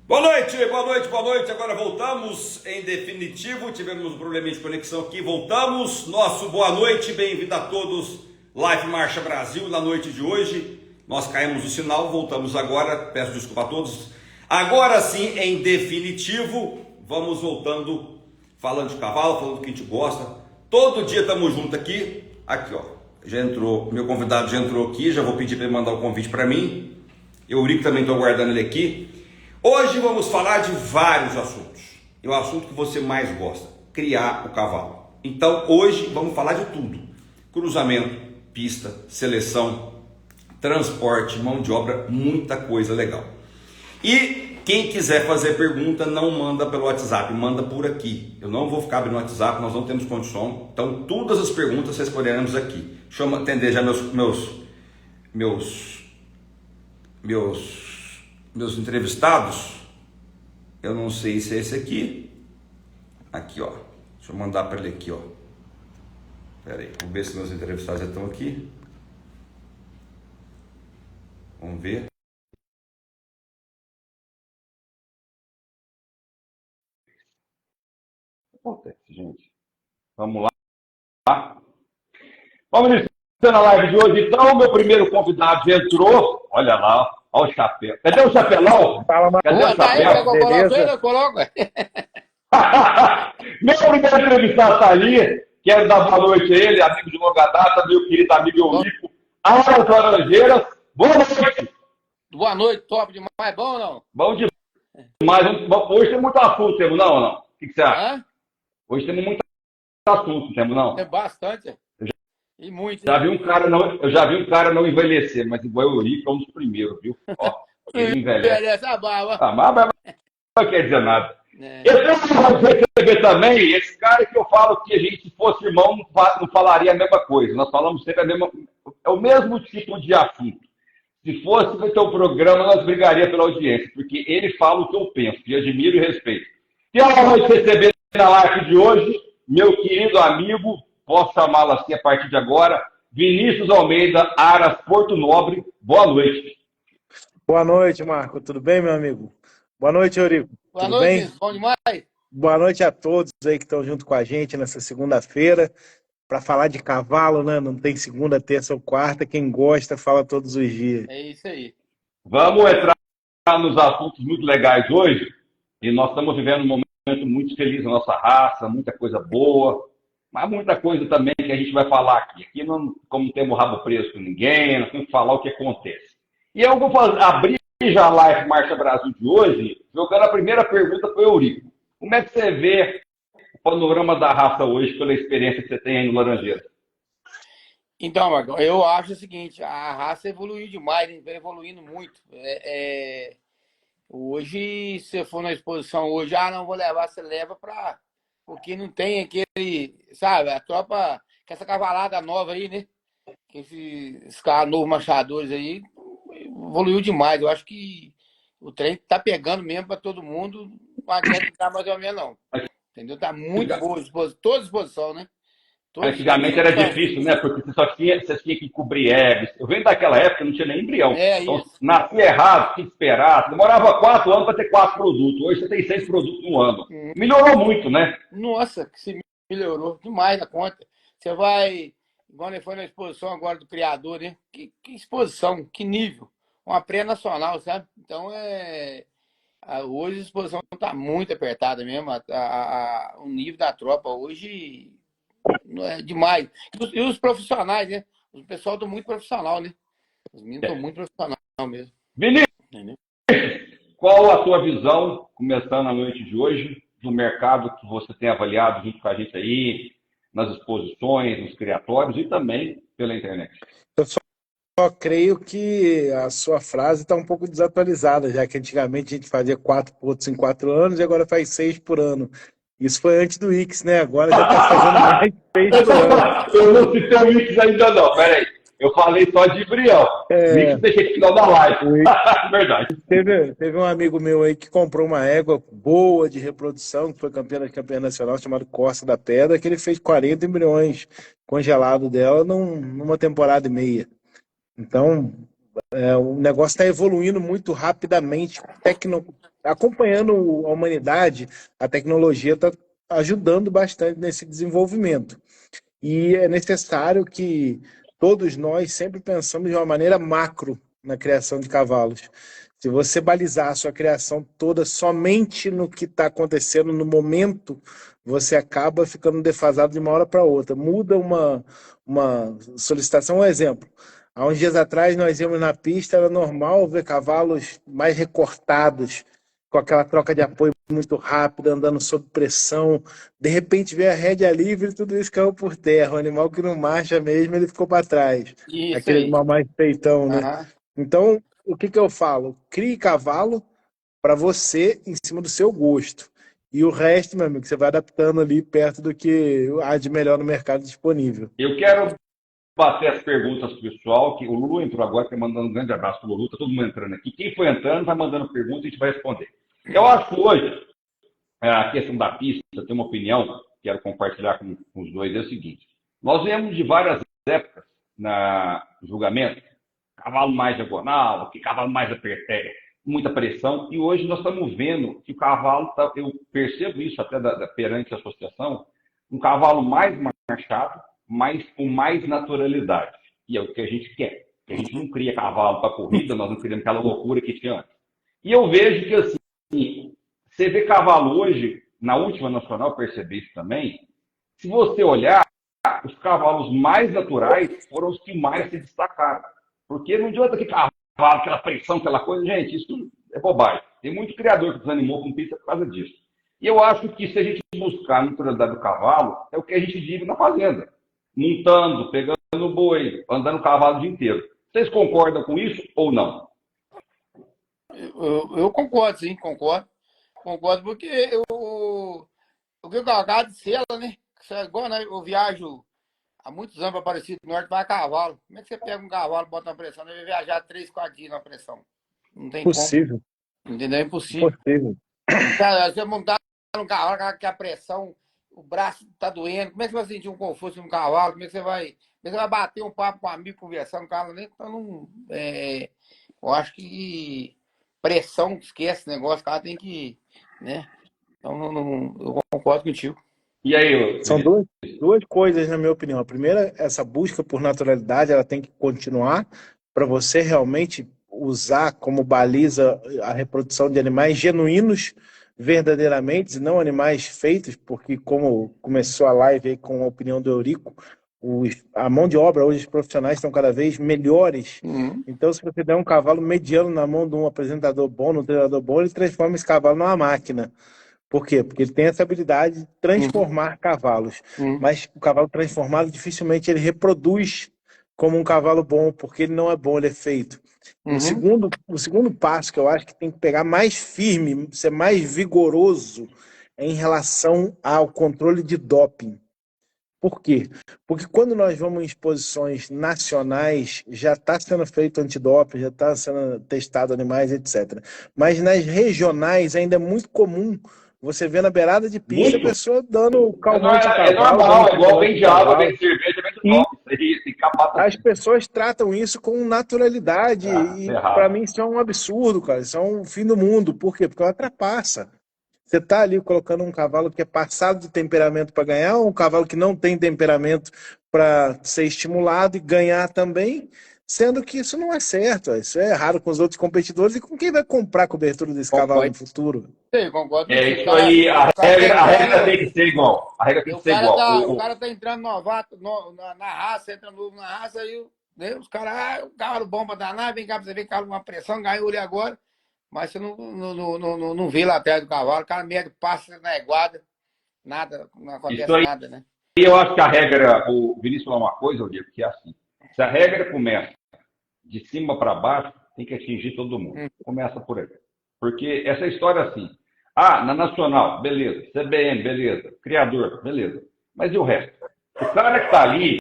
Boa noite, boa noite, boa noite. Agora voltamos em definitivo. Tivemos um probleminha de conexão aqui. Voltamos. Nosso boa noite, bem-vindo a todos. Live Marcha Brasil na noite de hoje. Nós caímos o sinal, voltamos agora. Peço desculpa a todos. Agora sim, em definitivo, vamos voltando, falando de cavalo, falando do que a gente gosta. Todo dia estamos juntos aqui. Aqui, ó. Já entrou, meu convidado já entrou aqui. Já vou pedir para ele mandar um convite para mim. Eurico também estou aguardando ele aqui. Hoje vamos falar de vários assuntos. É o assunto que você mais gosta, criar o cavalo. Então hoje vamos falar de tudo. Cruzamento, pista, seleção, transporte, mão de obra, muita coisa legal. E quem quiser fazer pergunta, não manda pelo WhatsApp, manda por aqui. Eu não vou ficar abrindo o WhatsApp, nós não temos condição. Então todas as perguntas responderemos aqui. Deixa eu atender já meus entrevistados. Eu não sei se é esse aqui. Aqui, ó. Deixa eu mandar para ele aqui, ó. Pera aí, vamos ver se meus entrevistados já estão aqui. Vamos ver. O que acontece, gente? Vamos lá. Vamos iniciar a live de hoje. Então, meu primeiro convidado já entrou. Olha lá, olha o chapéu. Cadê o chapelão? Cadê o chapéu? Beleza? Coloco. Meu primeiro entrevistado está ali. Quero dar boa noite a ele, amigo de longa data, meu querido amigo Eurico. Aras Laranjeiras. Boa noite. Boa noite, top demais. Bom ou não? Bom demais. Hoje tem muito assunto, temos não ou não? O que você acha? Hã? Hoje temos muito assunto, temos não? É bastante. E muito. Eu já vi um cara não envelhecer, mas igual o Eurico é um dos primeiros, viu? Ó, ele envelhece. Envelhece a barba. Ah, mas não quer dizer nada. É. Eu tenho que receber também esse cara que eu falo que a gente, se fosse irmão, não falaria a mesma coisa. Nós falamos sempre é o mesmo tipo de assunto. Se fosse vai ter um programa, nós brigaríamos pela audiência, porque ele fala o que eu penso, e admiro e respeito. E a noite receber na live de hoje, meu querido amigo, posso chamá-lo assim a partir de agora, Vinícius Almeida, Aras Porto Nobre. Boa noite. Boa noite, Marco. Tudo bem, meu amigo? Boa noite, Eurico. Boa Tudo noite, bem? bom demais. Boa noite a todos aí que estão junto com a gente nessa segunda-feira para falar de cavalo, né? Não tem segunda, terça ou quarta. Quem gosta, fala todos os dias. É isso aí. Vamos entrar nos assuntos muito legais hoje, e nós estamos vivendo um momento muito feliz na nossa raça, muita coisa boa, mas muita coisa também que a gente vai falar aqui. Aqui, não, como não temos rabo preso com ninguém, nós temos que falar o que acontece. E eu vou abrir já a Live Marcha Brasil de hoje, jogando a primeira pergunta para o Eurico. Como é que você vê o panorama da raça hoje, pela experiência que você tem aí no Laranjeira? Então, Marco, eu acho o seguinte, a raça evoluiu demais, vem evoluindo muito. Hoje, se você for na exposição hoje, não vou levar, você leva para... Porque não tem aquele, sabe, a tropa, que essa cavalada nova aí, né? Que esses caras novos machadores aí, evoluiu demais. Eu acho que o trem tá pegando mesmo para todo mundo, não adianta dar mais ou menos não. Entendeu? Tá muito boa, toda exposição, né? Antigamente era difícil, né? Porque você tinha que cobrir hebres. Eu venho daquela época, não tinha nem embrião. Então, nascia errado, tinha que esperar. Demorava 4 anos para ter 4 produtos. Hoje você tem 6 produtos no ano. Melhorou muito, né? Nossa, que se melhorou demais na conta. Você vai, igual ele foi na exposição agora do criador, né? Que exposição, que nível. Uma pré-nacional, sabe? Então, hoje a exposição está muito apertada mesmo. O nível da tropa hoje... é demais. E os profissionais, né? O pessoal estão muito profissional, né? Os meninos estão muito profissional mesmo. Vinícius, qual a tua visão, começando a noite de hoje, do mercado que você tem avaliado junto com a gente aí, nas exposições, nos criatórios e também pela internet? Eu só creio que a sua frase está um pouco desatualizada, já que antigamente a gente fazia 4 pontos em 4 anos e agora faz 6 por ano. Isso foi antes do Ix, né? Agora já está fazendo mais de 6 por ano. Eu não citei o Ix ainda não, peraí. Eu falei só de embrião. O Ix deixei no final da live. Verdade. Teve um amigo meu aí que comprou uma égua boa de reprodução, que foi campeã nacional, chamado Corsa da Pedra, que ele fez 40 embriões congelados dela numa temporada e meia. Então, o negócio está evoluindo muito rapidamente, acompanhando a humanidade, a tecnologia está ajudando bastante nesse desenvolvimento. E é necessário que todos nós sempre pensamos de uma maneira macro na criação de cavalos. Se você balizar a sua criação toda somente no que está acontecendo no momento, você acaba ficando defasado de uma hora para outra. Muda uma solicitação. Um exemplo. Há uns dias atrás nós íamos na pista, era normal ver cavalos mais recortados, com aquela troca de apoio muito rápida, andando sob pressão. De repente veio a rédea livre e tudo isso caiu por terra. O animal que não marcha mesmo, ele ficou para trás. Isso Aquele aí. animal mais feitão, né? Aham. Então, o que eu falo? Crie cavalo para você em cima do seu gosto. E o resto, meu amigo, você vai adaptando ali perto do que há de melhor no mercado disponível. Eu quero bater as perguntas pro pessoal, que o Lulu entrou agora, que mandando um grande abraço pro Lulu, tá todo mundo entrando aqui. Quem foi entrando vai mandando pergunta e a gente vai responder. Eu acho que hoje, a questão da pista, tem uma opinião, quero compartilhar com os dois, é o seguinte. Nós vemos de várias épocas na julgamento, cavalo mais diagonal, que cavalo mais muita pressão, e hoje nós estamos vendo que o cavalo, eu percebo isso até perante a associação, um cavalo mais marchado, mas com mais naturalidade. E é o que a gente quer. A gente não cria cavalo para corrida, nós não criamos aquela loucura que tinha antes. E eu vejo que, assim, você vê cavalo hoje, na última nacional, eu percebi isso também, se você olhar, os cavalos mais naturais foram os que mais se destacaram. Porque não adianta que cavalo, aquela pressão, aquela coisa, gente, isso é bobagem. Tem muito criador que desanimou com pista por causa disso. E eu acho que se a gente buscar a naturalidade do cavalo, é o que a gente vive na fazenda. Montando, pegando boi, andando cavalo o dia inteiro. Vocês concordam com isso ou não? Eu concordo, sim, concordo. Concordo porque o que eu acabo de ser, né? Igual, né? Eu viajo há muitos anos para Aparecido do Norte, vai a cavalo. Como é que você pega um cavalo e bota na pressão? Deve viajar 3, 4 dias na pressão. Não tem Possível. como. Entendeu? É impossível. Possível. Cara, você montar um cavalo que a pressão, o braço tá doendo, como é que você vai sentir um conforto no cavalo? Como é que você vai bater um papo com um amigo, conversar no cavalo? Então, não, eu acho que pressão, esquece esse negócio, o cara tem que, né? Então, eu concordo contigo. E aí, São duas coisas, na minha opinião. A primeira, essa busca por naturalidade, ela tem que continuar para você realmente usar como baliza a reprodução de animais genuínos, verdadeiramente, e não animais feitos, porque como começou a live aí com a opinião do Eurico, a mão de obra hoje, os profissionais estão cada vez melhores. Então, se você der um cavalo mediano na mão de um apresentador bom, de um treinador bom, ele transforma esse cavalo numa máquina. Por quê? Porque ele tem essa habilidade de transformar cavalos. Mas o cavalo transformado, dificilmente ele reproduz como um cavalo bom, porque ele não é bom, ele é feito. O segundo passo que eu acho que tem que pegar mais firme, ser mais vigoroso, é em relação ao controle de doping. Por quê? Porque quando nós vamos em exposições nacionais, já está sendo feito antidoping, já está sendo testado animais, etc. Mas nas regionais ainda é muito comum você ver na beirada de pista a pessoa dando calmante ao cavalo. É normal, é igual vem de água, vem de cerveja, vem de top. As pessoas tratam isso com naturalidade e para mim isso é um absurdo, cara. Isso é um fim do mundo. Por quê? Porque ela ultrapassa. Você está ali colocando um cavalo que é passado de temperamento para ganhar, ou um cavalo que não tem temperamento para ser estimulado e ganhar também, sendo que isso não é certo. Isso é errado com os outros competidores e com quem vai comprar a cobertura desse cavalo no futuro. Sim, concordo. É isso aí, a regra tem que ser igual. A regra tem que ser igual. O cara tá entrando novato na raça, entra novo na raça, aí os caras, o cavalo bom para danar, vem cá para você ver, cavalo uma pressão, ganhou ele agora. Mas você não vê lá atrás do cavalo, o cara meio passa na iguada, nada, não acontece nada, né? E eu acho que a regra, o Vinícius falou uma coisa, eu digo que é assim. Se a regra começa de cima para baixo, tem que atingir todo mundo. Começa por aí. Porque essa história é assim. Na Nacional, beleza. CBN, beleza. Criador, beleza. Mas e o resto? O cara que está ali,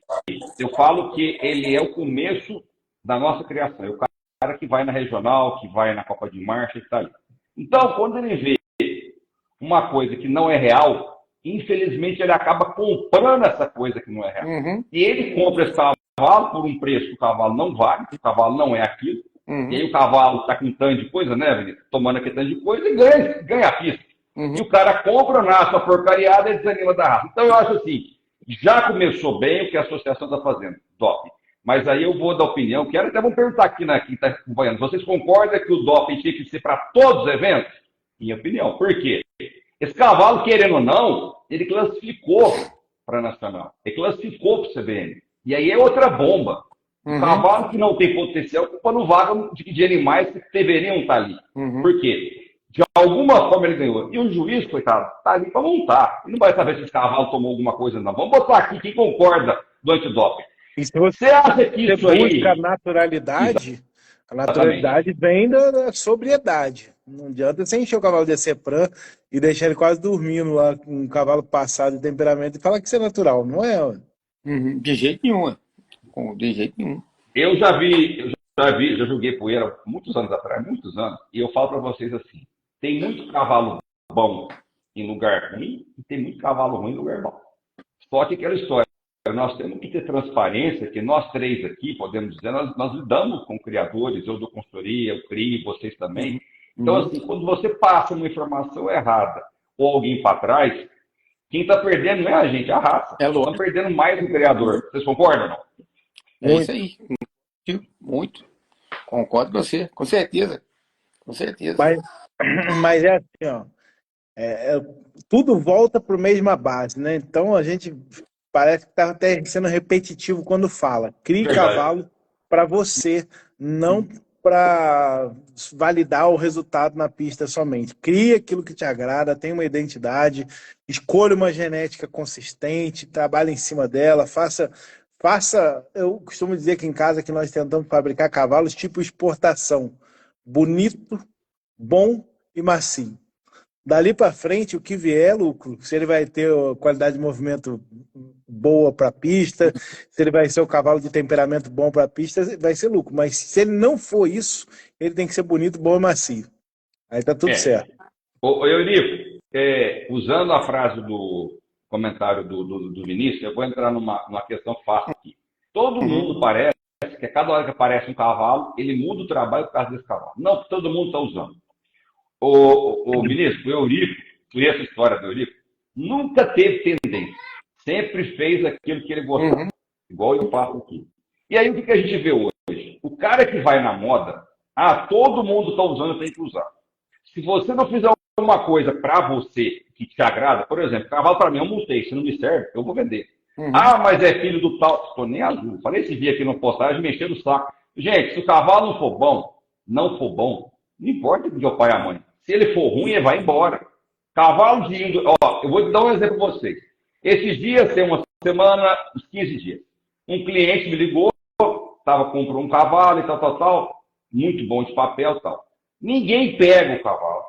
eu falo que ele é o começo da nossa criação. É o cara que vai na regional, que vai na Copa de Marcha, que está ali. Então, quando ele vê uma coisa que não é real, infelizmente ele acaba comprando essa coisa que não é real. E ele compra esse cavalo por um preço que o cavalo não vale, que o cavalo não é aquilo, Uhum. E aí o cavalo tá com tanto de coisa, né, Vinícius? Tomando aquele tanto de coisa e ganha a pista. Uhum. E o cara compra, nasce a porcariada e desanima da raça. Então eu acho assim, já começou bem o que a associação está fazendo, top. Mas aí eu vou dar opinião, quero até vamos perguntar aqui na quem está acompanhando. Vocês concordam que o doping tinha que ser para todos os eventos? Minha opinião. Por quê? Esse cavalo, querendo ou não, ele classificou para a Nacional. Ele classificou para o CBN. E aí é outra bomba. O cavalo que não tem potencial, culpa no vaga de animais que deveriam estar ali. Por quê? De alguma forma ele ganhou. E o juiz, coitado, está ali para montar. Ele não vai saber se esse cavalo tomou alguma coisa, não. Vamos botar aqui quem concorda do antidoping. E se você acha que isso aí... busca a naturalidade, a naturalidade vem da sobriedade. Não adianta você encher o cavalo de Cepran e deixar ele quase dormindo lá com um cavalo passado de temperamento e falar que isso é natural, não é? De jeito nenhum. De jeito nenhum. Eu já joguei poeira muitos anos atrás, muitos anos, e eu falo para vocês assim, tem muito cavalo bom em lugar ruim e tem muito cavalo ruim em lugar bom. Só que aquela história, nós temos que ter transparência, que nós três aqui, podemos dizer, nós lidamos com criadores, eu dou consultoria, eu crio, vocês também. Então, assim, quando você passa uma informação errada ou alguém para trás, quem está perdendo não é a gente, é a raça. Estão perdendo mais o criador. Vocês concordam ou não? É isso aí. Muito. Concordo com você, com certeza. Com certeza. Mas é assim, ó. Tudo volta para a mesma base, né? Então a gente parece que está até sendo repetitivo quando fala. Crie cavalo para você, não para validar o resultado na pista somente. Crie aquilo que te agrada, tenha uma identidade, escolha uma genética consistente, trabalhe em cima dela, faça. Eu costumo dizer que em casa que nós tentamos fabricar cavalos tipo exportação. Bonito, bom e macio. Dali para frente, o que vier é lucro. Se ele vai ter qualidade de movimento boa para a pista, se ele vai ser o cavalo de temperamento bom para a pista, vai ser lucro. Mas se ele não for isso, ele tem que ser bonito, bom e macio. Aí tá tudo certo. Eurico, usando a frase do comentário do Vinícius, eu vou entrar numa questão fácil aqui. Todo mundo parece que a cada hora que aparece um cavalo, ele muda o trabalho por causa desse cavalo. Não, que todo mundo está usando. O Vinícius, o Eurico, conhece a história do Eurico, nunca teve tendência. Sempre fez aquilo que ele gostava. Igual eu faço aqui. E aí o que a gente vê hoje? O cara que vai na moda, todo mundo está usando, tem que usar. Se você não fizer alguma coisa para você que te agrada, por exemplo, cavalo para mim eu multei, se não me serve, eu vou vender. Mas é filho do tal, estou nem azul. Falei esse dia aqui no postagem, mexendo o saco. Gente, se o cavalo não for bom, não importa de o pai e a mãe. Se ele for ruim, ele vai embora. Cavalo de índio, eu vou dar um exemplo para vocês. Esses dias, tem uma semana, uns 15 dias, um cliente me ligou, comprou um cavalo e tal, muito bom de papel e tal. Ninguém pega o cavalo,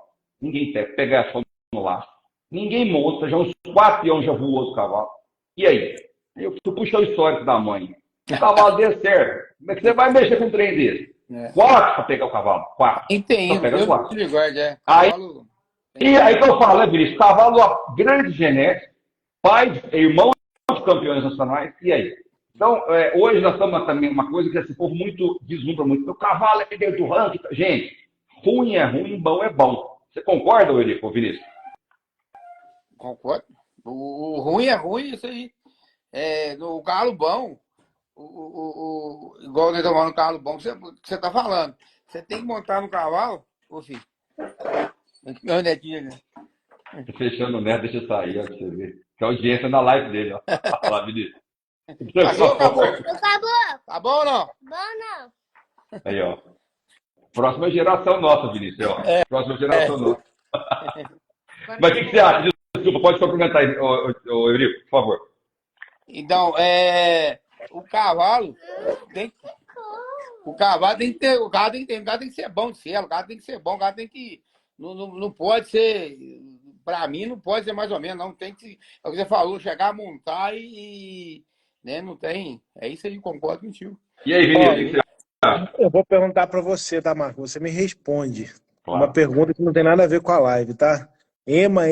pega só no laço. Ninguém monta, já uns 4 peões já voou do cavalo. E aí? Eu puxo o histórico da mãe. O cavalo deu certo. Como é que você vai mexer com um trem desse? 4 para pegar o cavalo. 4. Entendo. E aí que eu falo, Vinícius, cavalo, grande genética, pai, irmão de campeões nacionais, e aí? Então, hoje nós estamos também uma coisa que esse povo muito deslumbra muito. O cavalo é dentro do ranking. Gente, ruim é ruim, bom é bom. Você concorda, Eurico, Vinícius? Concordo. O ruim é ruim, isso aí. No cavalo bom, igual nós estamos falando no cavalo bom, que você está falando. Você tem que montar no cavalo, ô filho. Meu netinho, né? Fechando o neto, deixa eu sair, ó, pra você ver. Que a audiência na live dele, ó. Olha lá, Vinícius. Acabou. Tá bom ou não? Bom não. Aí, ó. Próxima geração nossa, Vinícius, ó. Próxima geração nossa. Mas o que você acha? Desculpa, pode complementar aí, Eurico, por favor. Então, o cavalo tem que ter, o cara tem que ser bom de selo, o cara tem que ser bom, o cara tem que não pode ser, para mim não pode ser mais ou menos, não tem que, é o que você falou, chegar a montar e né, não tem, é isso aí, concordo contigo. E aí, Vinícius, o que você acha? Eu vou perguntar para você, tá, Marco? Você me responde. Claro. Uma pergunta que não tem nada a ver com a live, tá? Ema,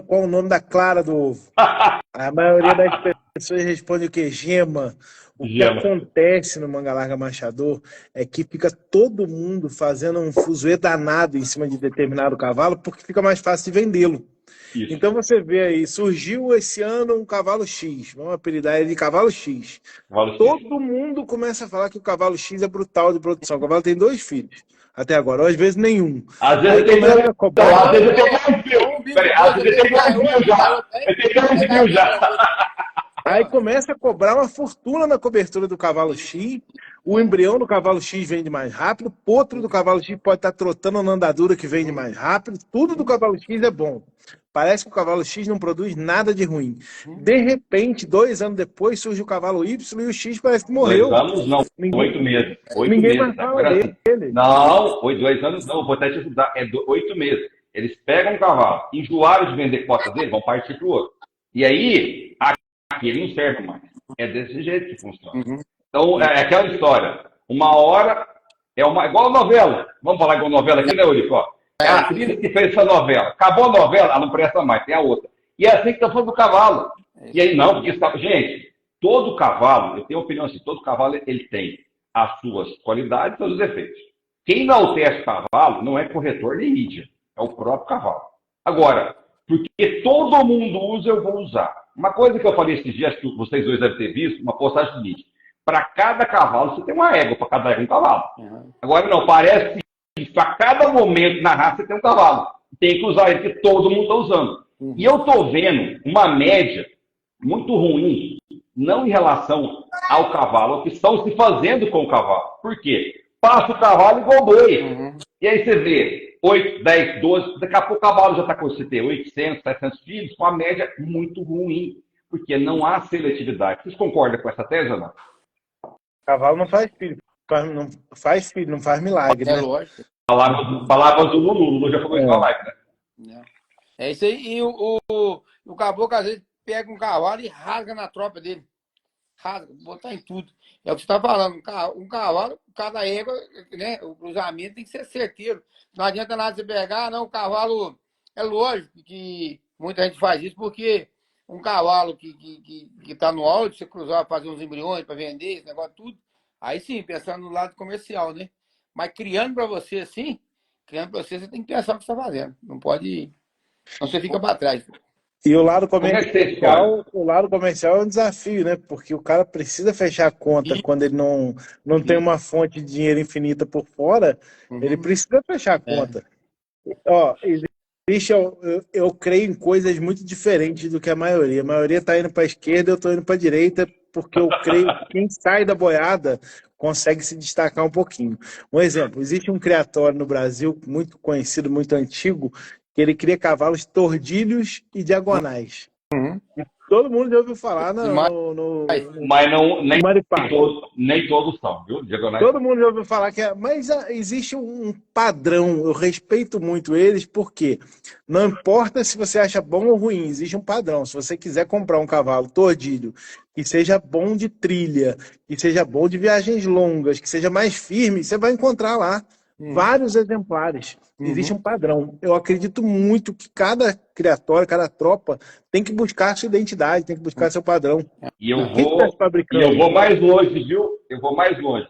qual o nome da clara do ovo? A maioria das pessoas responde o quê? Gema. O que acontece no Manga Larga Marchador é que fica todo mundo fazendo um fuzuê danado em cima de determinado cavalo porque fica mais fácil de vendê-lo. Isso. Então você vê aí, surgiu esse ano um cavalo X, vamos apelidar ele de cavalo X. Todo mundo começa a falar que o cavalo X é brutal de produção. O cavalo tem 2 filhos até agora, ou às vezes nenhum. Às vezes tem mais. Às vezes tem mais filho. Às vezes tem mais filho já. Tem mais filho já. Aí começa a cobrar uma fortuna na cobertura do cavalo X, o embrião do cavalo X vende mais rápido, o potro do cavalo X pode estar trotando na andadura que vende mais rápido, tudo do cavalo X é bom. Parece que o cavalo X não produz nada de ruim. De repente, 2 anos depois, surge o cavalo Y e o X parece que morreu. 2 anos não, 8 meses. 8 Ninguém meses. mais fala dele. Não, foi 2 anos não, vou até te ajudar. É 8 meses. Eles pegam um cavalo, enjoaram de vender cota dele, vão partir para o outro. E aí, aquele não serve mais. É desse jeito que funciona. Então, é aquela história. Uma hora é uma. Igual novela. Vamos falar igual novela aqui, né, Eurico? É a atriz que fez essa novela. Acabou a novela, ela não presta mais, tem a outra. E é assim que está falando do cavalo. E aí, não, porque gente, todo cavalo, eu tenho opinião assim, todo cavalo ele tem as suas qualidades e os seus defeitos. Quem enaltece o cavalo não é corretor nem mídia, é o próprio cavalo. Agora, porque todo mundo usa, eu vou usar. Uma coisa que eu falei esses dias, que vocês dois devem ter visto, uma postagem seguinte: para cada cavalo você tem uma égua, para cada égua um cavalo. Agora não, parece que para cada momento na raça você tem um cavalo. Tem que usar ele, porque todo mundo está usando. E eu estou vendo uma média muito ruim, não em relação ao cavalo, o que estão se fazendo com o cavalo. Por quê? Passa o cavalo igual boi. E aí você vê 8, 10, 12, daqui a pouco o cavalo já está com você ter 800, 700 filhos, com a média muito ruim, porque não há seletividade. Vocês concordam com essa tese ou não? Cavalo não faz filho, não faz milagre, né? Lógico. Palavras do Lulu já falou isso na live, né? É isso aí. E o caboclo, às vezes, pega um cavalo e rasga na tropa dele. Rasga, botar em tudo. É o que você está falando. Um cavalo, cada égua, né? O cruzamento tem que ser certeiro. Não adianta nada você pegar, não. O cavalo, é lógico que muita gente faz isso, porque um cavalo que está no alto, você cruzar, fazer uns embriões para vender, esse negócio tudo. Aí sim, pensando no lado comercial, né? Mas criando para você assim, você tem que pensar o que você está fazendo. Não pode. Não, você fica para trás. E o lado comercial é um desafio, né? Porque o cara precisa fechar a conta quando ele não tem uma fonte de dinheiro infinita por fora, ele precisa fechar a conta. Ó, existe, eu creio em coisas muito diferentes do que a maioria. A maioria está indo para a esquerda, eu estou indo para a direita, porque eu creio que quem sai da boiada consegue se destacar um pouquinho. Um exemplo, existe um criatório no Brasil muito conhecido, muito antigo, que ele cria cavalos tordilhos e diagonais. E todo mundo já ouviu falar mas não, nem todos são, viu? Diagonais. Todo mundo já ouviu falar que mas existe um padrão, eu respeito muito eles, porque não importa se você acha bom ou ruim, existe um padrão. Se você quiser comprar um cavalo tordilho que seja bom de trilha, que seja bom de viagens longas, que seja mais firme, você vai encontrar lá vários exemplares. Existe um padrão. Eu acredito muito que cada criatório, cada tropa tem que buscar a sua identidade, tem que buscar seu padrão. E eu vou mais longe, viu? Eu vou mais longe.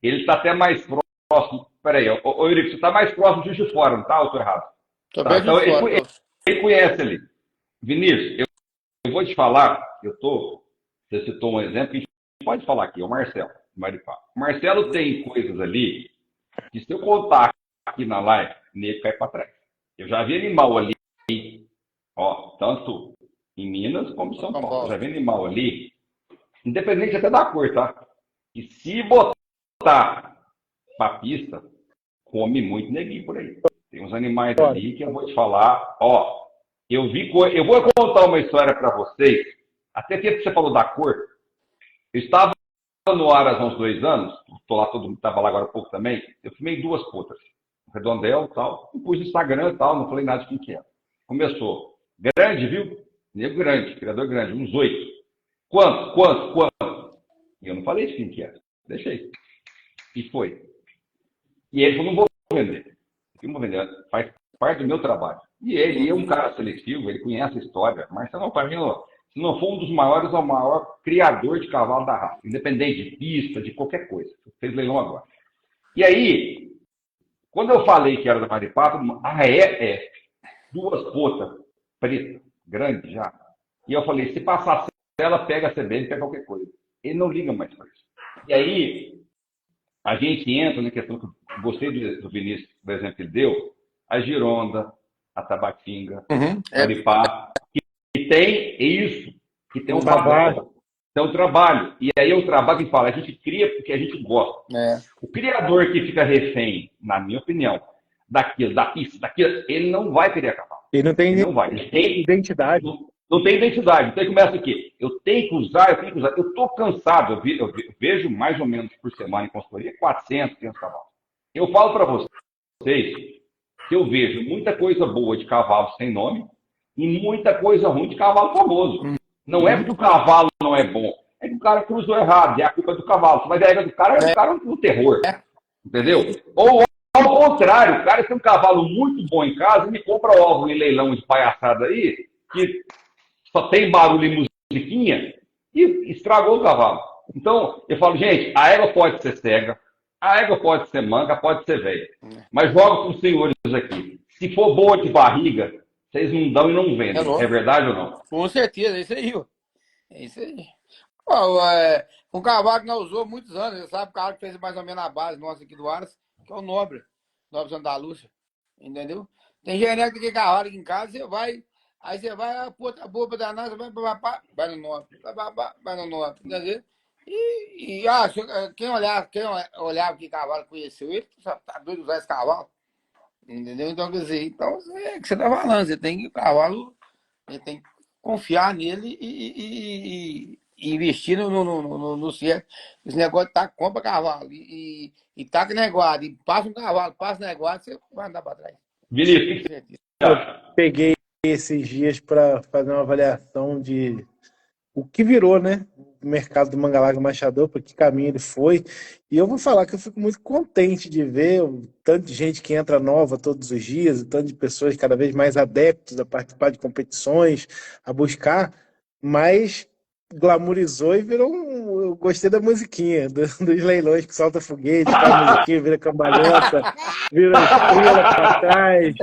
Ele está até mais próximo. Peraí, ô Eurico, você está mais próximo de Juiz de Fora, não tá? Ou tô errado? Então, ele conhece ali. Vinícius, eu vou te falar, você citou um exemplo que a gente pode falar aqui, é o Marcelo, Maripá. O Marcelo tem coisas ali que, se eu contar aqui na live, o nego cai para trás. Eu já vi animal ali, ó, tanto em Minas como em São Paulo. Eu já vi animal ali, independente até da cor, tá? E se botar pra pista, come muito neguinho por aí. Tem uns animais ali que eu vou te falar, ó, eu vou contar uma história para vocês, até que você falou da cor. Eu estava no Aras há uns 2 anos, todo mundo estava lá agora há pouco também, eu filmei 2 potras, redondel e tal, e pus no Instagram e tal, não falei nada de quem que era. Começou, grande, viu? Nego grande, criador grande, uns 8. Quanto? E eu não falei de quem que era, deixei. E foi. E ele falou, não vou vender. Eu vou vender, faz parte do meu trabalho. E ele é um cara seletivo, ele conhece a história, Marcelo, para mim, se não for um dos maiores, é o maior criador de cavalo da raça, independente de pista, de qualquer coisa. Fez leilão agora. E aí, quando eu falei que era da Maripato, duas potas pretas, grandes já. E eu falei, se passar ela pega a CBN, pega qualquer coisa. Ele não liga mais para isso. E aí, a gente entra na questão que eu gostei do Vinícius, do exemplo que ele deu, a Gironda, a Tabatinga, a Maripá, que tem isso, que tem um trabalho. Tem um trabalho. E aí é o trabalho que fala, a gente cria porque a gente gosta. O criador que fica refém, na minha opinião, daquilo, da pista, daquilo, ele não vai criar cavalo. Ele não tem, Ele tem identidade. Não tem identidade. Então ele começa o quê? Eu tenho que usar. Eu estou cansado. Eu vejo mais ou menos por semana em consultoria 400, 500 cavalos. Eu falo para vocês que eu vejo muita coisa boa de cavalo sem nome e muita coisa ruim de cavalo famoso. Não é porque o cavalo não é bom. É que o cara cruzou errado. É a culpa do cavalo. Mas a regra do cara é o cara no terror. Entendeu? Ou ao contrário, o cara tem um cavalo muito bom em casa e me compra ovo em leilão de palhaçada aí que só tem barulho e musiquinha, e estragou o cavalo. Então, eu falo, gente, a égua pode ser cega, a égua pode ser manca, pode ser velha. Mas jogo com os senhores aqui. Se for boa de barriga, vocês não dão e não vendem. É verdade ou não? Com certeza, é isso aí. É isso aí. Um cavalo que nós usou muitos anos, você sabe, o cara que fez mais ou menos a base nossa aqui do Aras, que é o Nobre Santa Lúcia. Entendeu? Tem genética de cavalo aqui em casa, você vai. Aí você vai, a puta boba danada, vai no Nobre, vai no Nobre, entendeu? E quem olhava que cavalo conheceu ele, tá doido usar esse cavalo, entendeu? Então, quer dizer, é o que você tá falando, você tem que o cavalo, você tem que confiar nele e investir no certo. Esse negócio tá, compra cavalo e tá com negócio, e passa um cavalo, passa negócio, você vai andar para trás. Vinícius, eu peguei esses dias para fazer uma avaliação de o que virou, né? O mercado do Manga Machador, para que caminho ele foi. E eu vou falar que eu fico muito contente de ver o tanto de gente que entra nova todos os dias, o tanto de pessoas cada vez mais adeptos a participar de competições, a buscar, mas glamourizou e virou eu gostei da musiquinha, dos leilões que solta foguete, a musiquinha, vira cambalhota, vira estrela pra trás.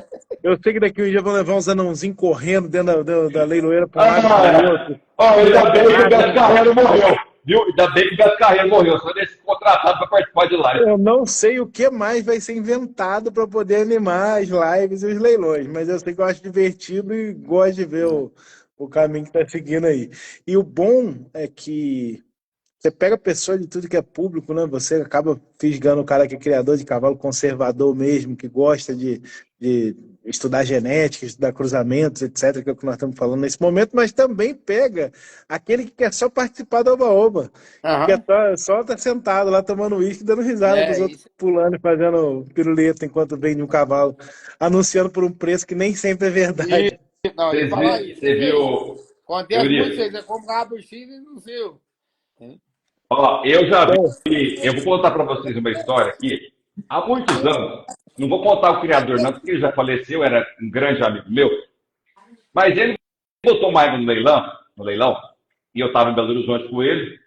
Eu sei que daqui um dia vão levar uns anãozinhos correndo dentro da leiloeira para um lado e para o outro. Ainda bem que o Beto Carreiro morreu. Viu? Ainda bem que o Beto Carreiro morreu. Só desse contratado para participar de live. Eu não sei o que mais vai ser inventado para poder animar as lives e os leilões, mas eu sei que eu acho divertido e gosto de ver o caminho que está seguindo aí. E o bom é que você pega pessoa de tudo que é público, né? Você acaba fisgando o cara que é criador de cavalo conservador mesmo, que gosta de estudar genética, estudar cruzamentos, etc., que é o que nós estamos falando nesse momento, mas também pega aquele que quer só participar do oba-oba, que só tá sentado lá tomando uísque, dando risada dos outros pulando e fazendo piruleta enquanto vende um cavalo, anunciando por um preço que nem sempre é verdade. Não, você viu? Acontece muito, você compra uma buchinha e não sei. Ó, eu já vi, eu vou contar para vocês uma história aqui. Há muitos anos, não vou contar o criador não, porque ele já faleceu, era um grande amigo meu, mas ele botou uma égua no leilão, e eu estava em Belo Horizonte com ele,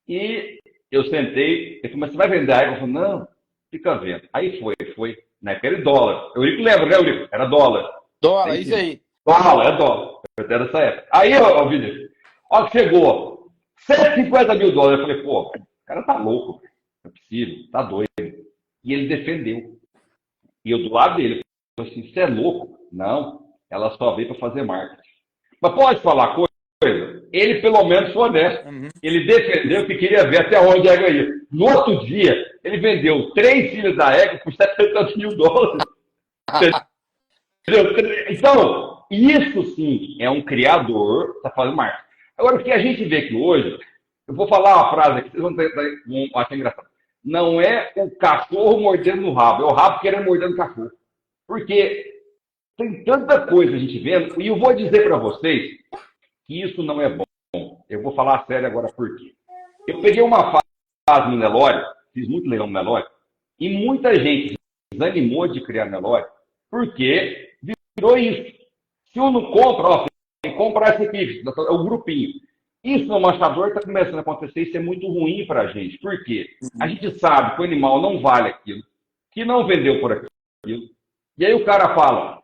e eu sentei, ele falou, mas você vai vender a égua? Eu falei, não, fica vendo. Aí foi, na época era dólar. Eurico lembra, né, Eurico? Era dólar. Dólar, isso aí. Dólar. Era dessa época. Aí, ó, Vinícius, ó que chegou, 150 mil dólares. Eu falei, pô, o cara tá louco, não é possível, tá doido. E ele defendeu. E eu do lado dele, falei assim, você é louco? Não, ela só veio para fazer marketing. Mas pode falar coisa? Ele pelo menos foi honesto. Ele defendeu que queria ver até onde a égua ia. No outro dia, ele vendeu 3 filhos da égua por 700 mil dólares. Entendeu? Então, isso sim é um criador que está fazendo marketing. Agora, o que a gente vê aqui hoje, eu vou falar uma frase aqui, vocês vão achar engraçado. Não é o cachorro mordendo no rabo, é o rabo querendo morder no cachorro. Porque tem tanta coisa a gente vendo, e eu vou dizer para vocês que isso não é bom. Eu vou falar sério agora por quê. Eu peguei uma fase no Nelore, fiz muito leilão no Nelore, e muita gente desanimou de criar Nelore, porque virou isso. Se eu não compro, ó, comprar essa equipe, é o grupinho. Isso no manchador está começando a acontecer, isso é muito ruim para a gente. Por quê? A gente sabe que o animal não vale aquilo, que não vendeu por aquilo. E aí o cara fala,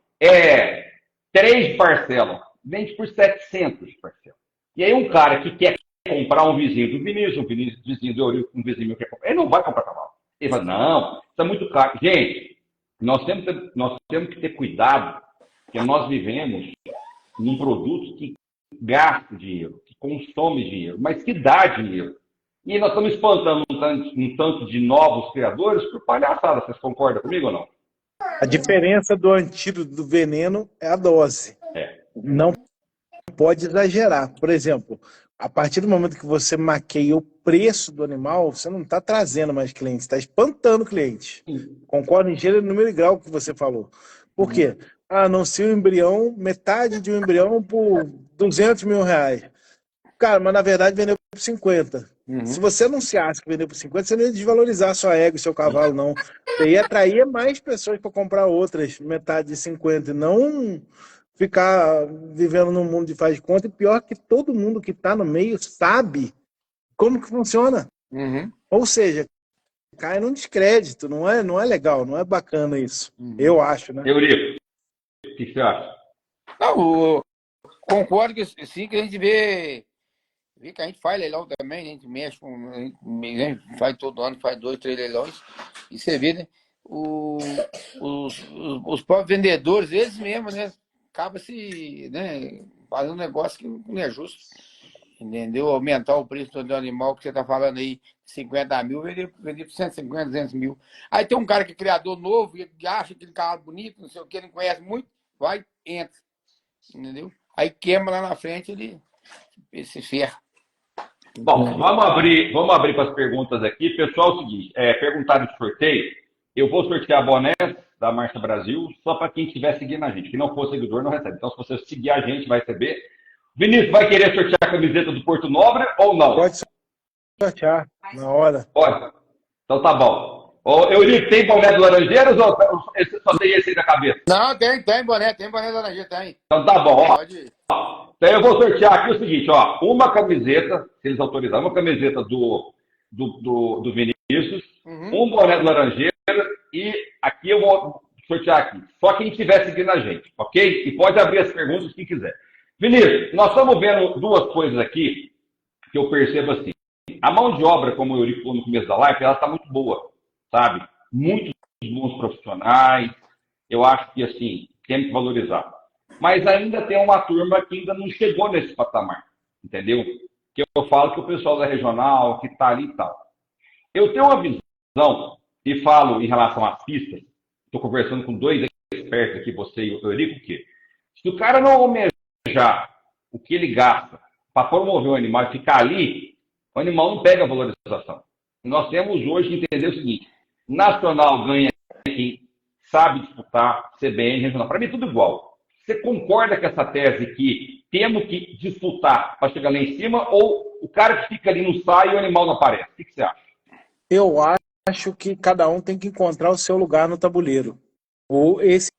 3 parcelas, vende por 700 de parcela. E aí um cara que quer comprar um vizinho do Vinícius, um vizinho do Eurico, um vizinho que quer comprar, ele não vai comprar cavalo. Ele fala, não, isso é muito caro. Gente, nós temos que ter cuidado, porque nós vivemos num produto que gasta dinheiro, que consome dinheiro, mas que dá dinheiro. E nós estamos espantando um tanto de novos criadores por palhaçada. Vocês concordam comigo ou não? A diferença do antídoto do veneno é a dose. Não pode exagerar. Por exemplo, a partir do momento que você maqueia o preço do animal, você não está trazendo mais clientes, está espantando clientes. Concordo em gênero, número e grau que você falou. Por quê? Anuncia o embrião, metade de um embrião por R$200 mil. Cara, mas na verdade vendeu por 50. Se você anunciasse que vendeu por 50, você não ia desvalorizar sua égua e seu cavalo, não. Você ia atrair mais pessoas para comprar outras, metade de 50, e não ficar vivendo num mundo de faz de conta. E pior que todo mundo que está no meio sabe como que funciona. Ou seja, cai num descrédito, não é legal, não é bacana isso. Eu acho, né? Eurico, o que você acha? Não, concordo que sim, que a gente vê que a gente faz leilão também, a gente mexe com. A gente faz todo ano, faz 2, 3 leilões, e você vê, né? Os próprios vendedores, eles mesmos, né? Acaba se, né, fazendo um negócio que não é justo. Entendeu? Aumentar o preço do animal que você está falando aí, 50 mil, vender por 150, 200 mil. Aí tem um cara que é criador novo, que acha aquele cavalo bonito, não sei o que, ele não conhece muito, vai, entra. Entendeu? Aí queima lá na frente, ele se ferra. Bom, vamos abrir para as perguntas aqui. Pessoal, é o seguinte, perguntaram de sorteio. Eu vou sortear bonés da Marcha Brasil só para quem estiver seguindo a gente. Quem não for seguidor não recebe. Então, se você seguir a gente, vai receber. Vinícius, vai querer sortear a camiseta do Porto Nobre ou não? Pode sortear na hora. Pode. Então tá bom. Eurico, tem boné do Laranjeiras ou só tem esse aí da cabeça? Não, tem boné do Laranjeira, tem. Então tá bom. Pode. Então eu vou sortear aqui o seguinte, ó. Uma camiseta, se eles autorizarem, uma camiseta do Vinícius, um boné do Laranjeira e aqui eu vou sortear aqui. Só quem estiver seguindo a gente, ok? E pode abrir as perguntas quem quiser. Vinícius, nós estamos vendo duas coisas aqui que eu percebo assim. A mão de obra, como o Eurico falou no começo da live, ela está muito boa, sabe? Muitos bons profissionais. Eu acho que, assim, temos que valorizar. Mas ainda tem uma turma que ainda não chegou nesse patamar, entendeu? Que eu falo que o pessoal da regional, que está ali e tal. Eu tenho uma visão, e falo em relação às pistas, estou conversando com 2 expertos aqui, você e o Eurico, que se o cara não almejar o que ele gasta para promover o animal e ficar ali, o animal não pega a valorização. Nós temos hoje que entender o seguinte, nacional ganha quem sabe disputar, CBN, regional. Para mim é tudo igual. Você concorda com essa tese que temos que disputar para chegar lá em cima ou o cara que fica ali não sai e o animal não aparece? O que você acha? Eu acho que cada um tem que encontrar o seu lugar no tabuleiro. Ou esse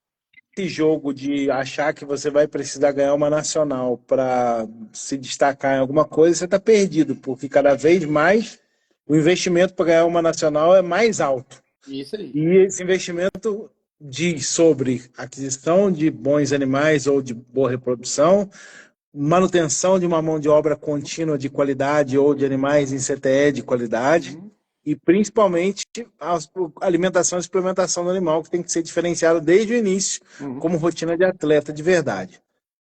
jogo de achar que você vai precisar ganhar uma nacional para se destacar em alguma coisa, você está perdido, porque cada vez mais o investimento para ganhar uma nacional é mais alto. Isso aí. E esse investimento diz sobre aquisição de bons animais ou de boa reprodução, manutenção de uma mão de obra contínua de qualidade ou de animais em CTE de qualidade, e principalmente a alimentação e suplementação do animal, que tem que ser diferenciada desde o início, como rotina de atleta de verdade.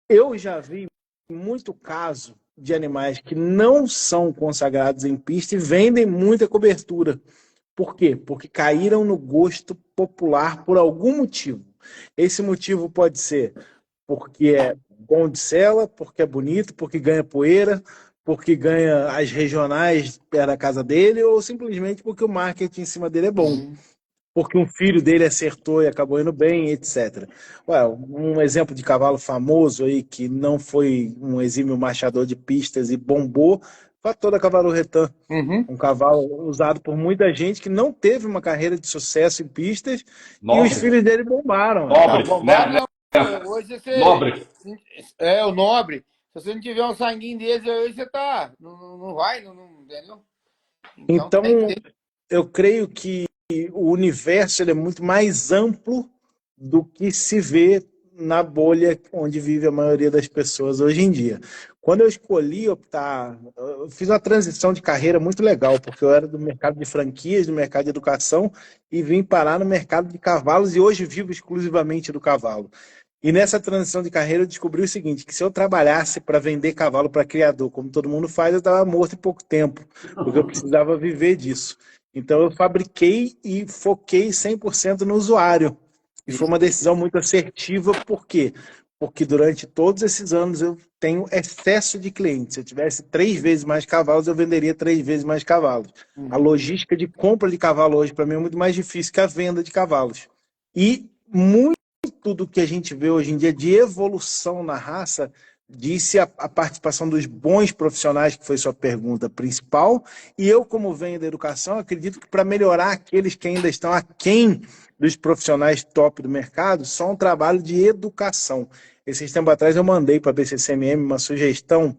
Eu já vi muito caso de animais que não são consagrados em pista e vendem muita cobertura. Por quê? Porque caíram no gosto popular por algum motivo. Esse motivo pode ser porque é bom de sela, porque é bonito, porque ganha poeira, porque ganha as regionais perto da casa dele, ou simplesmente porque o marketing em cima dele é bom. Porque um filho dele acertou e acabou indo bem, etc. Ué, um exemplo de cavalo famoso aí, que não foi um exímio marchador de pistas e bombou, Fator da Cavalo Retan. Um cavalo usado por muita gente que não teve uma carreira de sucesso em pistas. Nobre. E os filhos dele bombaram. Nobre, bombaram, hoje você... Nobre. É, o nobre. Se você não tiver um sanguinho desse, aí você tá... Não vai, entendeu? Então, eu creio que o universo ele é muito mais amplo do que se vê na bolha onde vive a maioria das pessoas hoje em dia. Quando eu escolhi optar, eu fiz uma transição de carreira muito legal, porque eu era do mercado de franquias, do mercado de educação, e vim parar no mercado de cavalos, e hoje vivo exclusivamente do cavalo. E nessa transição de carreira eu descobri o seguinte, que se eu trabalhasse para vender cavalo para criador, como todo mundo faz, eu estava morto em pouco tempo, porque eu precisava viver disso. Então eu fabriquei e foquei 100% no usuário. E foi uma decisão muito assertiva, por quê? Porque durante todos esses anos eu tenho excesso de clientes. Se eu tivesse 3 vezes mais cavalos, eu venderia 3 vezes mais cavalos. A logística de compra de cavalo hoje, para mim, é muito mais difícil que a venda de cavalos. E muito do que a gente vê hoje em dia de evolução na raça, disse a participação dos bons profissionais, que foi sua pergunta principal, e eu, como venho da educação, acredito que para melhorar aqueles que ainda estão aquém dos profissionais top do mercado, só um trabalho de educação. Esses tempos atrás eu mandei para a BCCMM uma sugestão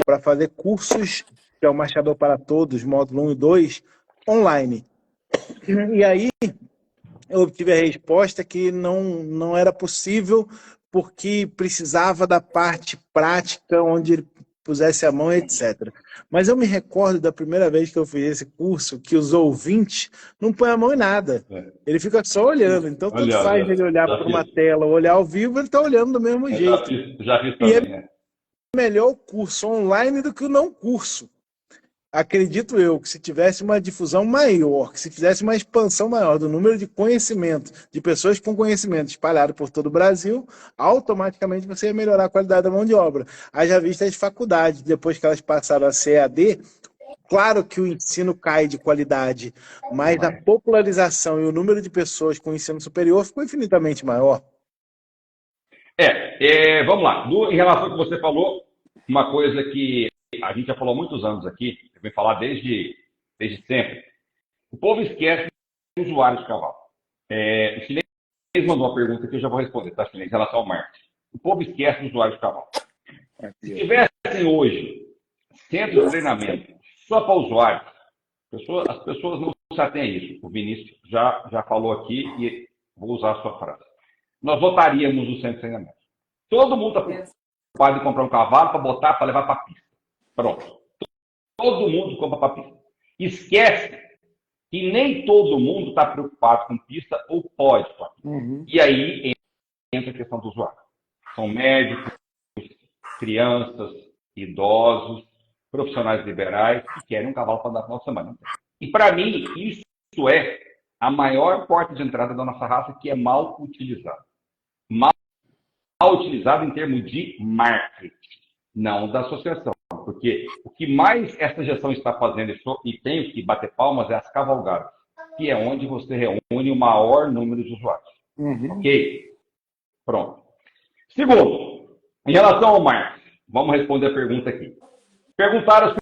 para fazer cursos, que é o Marchador para Todos, módulo 1 e 2, online. E aí eu obtive a resposta que não era possível porque precisava da parte prática onde ele pusesse a mão, etc. Mas eu me recordo da primeira vez que eu fiz esse curso, que os ouvintes não põem a mão em nada. Ele fica só olhando. Então, tanto faz ele olhar para uma tela ou olhar ao vivo, ele está olhando do mesmo jeito. Já fiz também, é melhor o curso online do que o não curso. Acredito eu que se tivesse uma difusão maior, que se fizesse uma expansão maior do número de conhecimento, de pessoas com conhecimento espalhado por todo o Brasil, automaticamente você ia melhorar a qualidade da mão de obra. Haja vista as faculdades, depois que elas passaram a ser EAD, claro que o ensino cai de qualidade, mas a popularização e o número de pessoas com ensino superior ficou infinitamente maior. Vamos lá. Em relação ao que você falou, uma coisa que a gente já falou há muitos anos aqui, eu venho falar desde sempre. O povo esquece do usuário de cavalo. O chinês mandou uma pergunta que eu já vou responder, tá, chinês, em relação ao marketing. O povo esquece do usuário de cavalo. Se tivessem hoje centros de treinamento só para usuários, as pessoas não se atêm a isso. O Vinícius já falou aqui e vou usar a sua frase. Nós votaríamos no centro de treinamento. Todo mundo está preocupado em comprar um cavalo para botar, para levar para a pista. Pronto. Todo mundo compra para pista. Esquece que nem todo mundo está preocupado com pista ou pode. E aí entra a questão do usuário. São médicos, crianças, idosos, profissionais liberais que querem um cavalo para dar final de semana. E para mim, isso é a maior porta de entrada da nossa raça, que é mal utilizada. Mal utilizado em termos de marketing, não da associação. Porque o que mais essa gestão está fazendo, e tenho que bater palmas, é as cavalgadas, que é onde você reúne o maior número de usuários. Ok? Pronto. Segundo, em relação ao marketing, vamos responder a pergunta aqui. Perguntaram se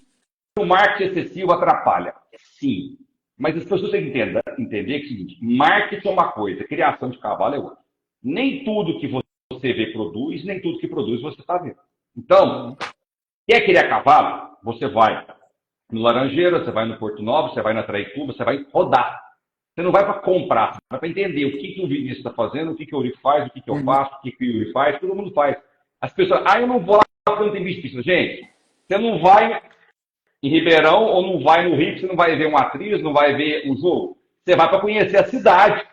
o marketing excessivo atrapalha. Sim. Mas as pessoas têm que entender que é o seguinte, marketing é uma coisa, criação de cavalo é outra. Nem tudo que você vê produz, nem tudo que produz você está vendo. Então, quer criar cavalo? Você vai no Laranjeira, você vai no Porto Novo, você vai na Traituba, você vai rodar. Você não vai para comprar, você vai para entender o que o Vinícius está fazendo, o que o Yuri faz, o que eu faço, o que o Yuri faz, todo mundo faz. As pessoas, eu não vou lá porque não tem bicho de pista. Gente, você não vai em Ribeirão ou não vai no Rio, você não vai ver uma atriz, não vai ver um jogo. Você vai para conhecer a cidade.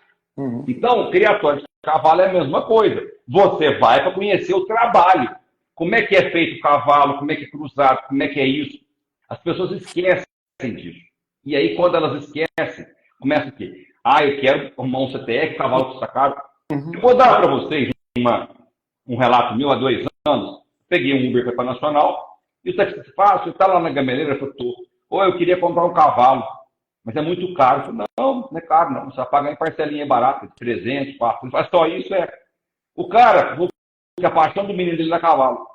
Então, criatório de cavalo é a mesma coisa. Você vai para conhecer o trabalho. Como é que é feito o cavalo, como é que é cruzado, como é que é isso. As pessoas esquecem disso. E aí, quando elas esquecem, começa o quê? Eu quero arrumar um CTR, cavalo custa caro. Eu vou dar para vocês um relato meu há 2 anos. Peguei um Uber para Nacional, e o taxista fala, você está lá na gameleira? Eu falei, tô. Ou eu queria comprar um cavalo, mas é muito caro. Eu falei, não é caro não, você vai pagar em parcelinha barata, de 300, 400. Ele fala, só isso O cara, a paixão do menino dele da cavalo.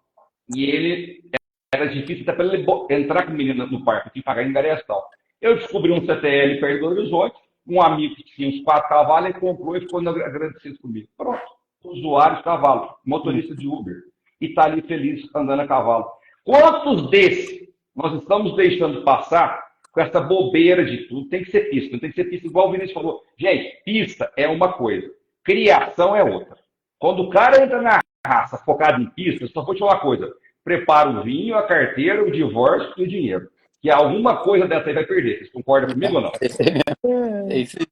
E ele, era difícil até para ele entrar com o menino no parque, tinha que pagar em Garestão. Eu descobri um CTL perto do Horizonte, um amigo que tinha uns 4 cavalos, ele comprou e ficou agradecido comigo. Pronto. usuário de cavalo, motorista de Uber, e está ali feliz andando a cavalo. Quantos desses nós estamos deixando passar com essa bobeira de tudo? Tem que ser pista, não tem que ser pista igual o Vinícius falou. Gente, pista é uma coisa, criação é outra. Quando o cara entra na raça focado em pista, só vou te falar uma coisa, prepara o vinho, a carteira, o divórcio e o dinheiro. Que alguma coisa dessa aí vai perder. Vocês concordam comigo ou não? É isso aí.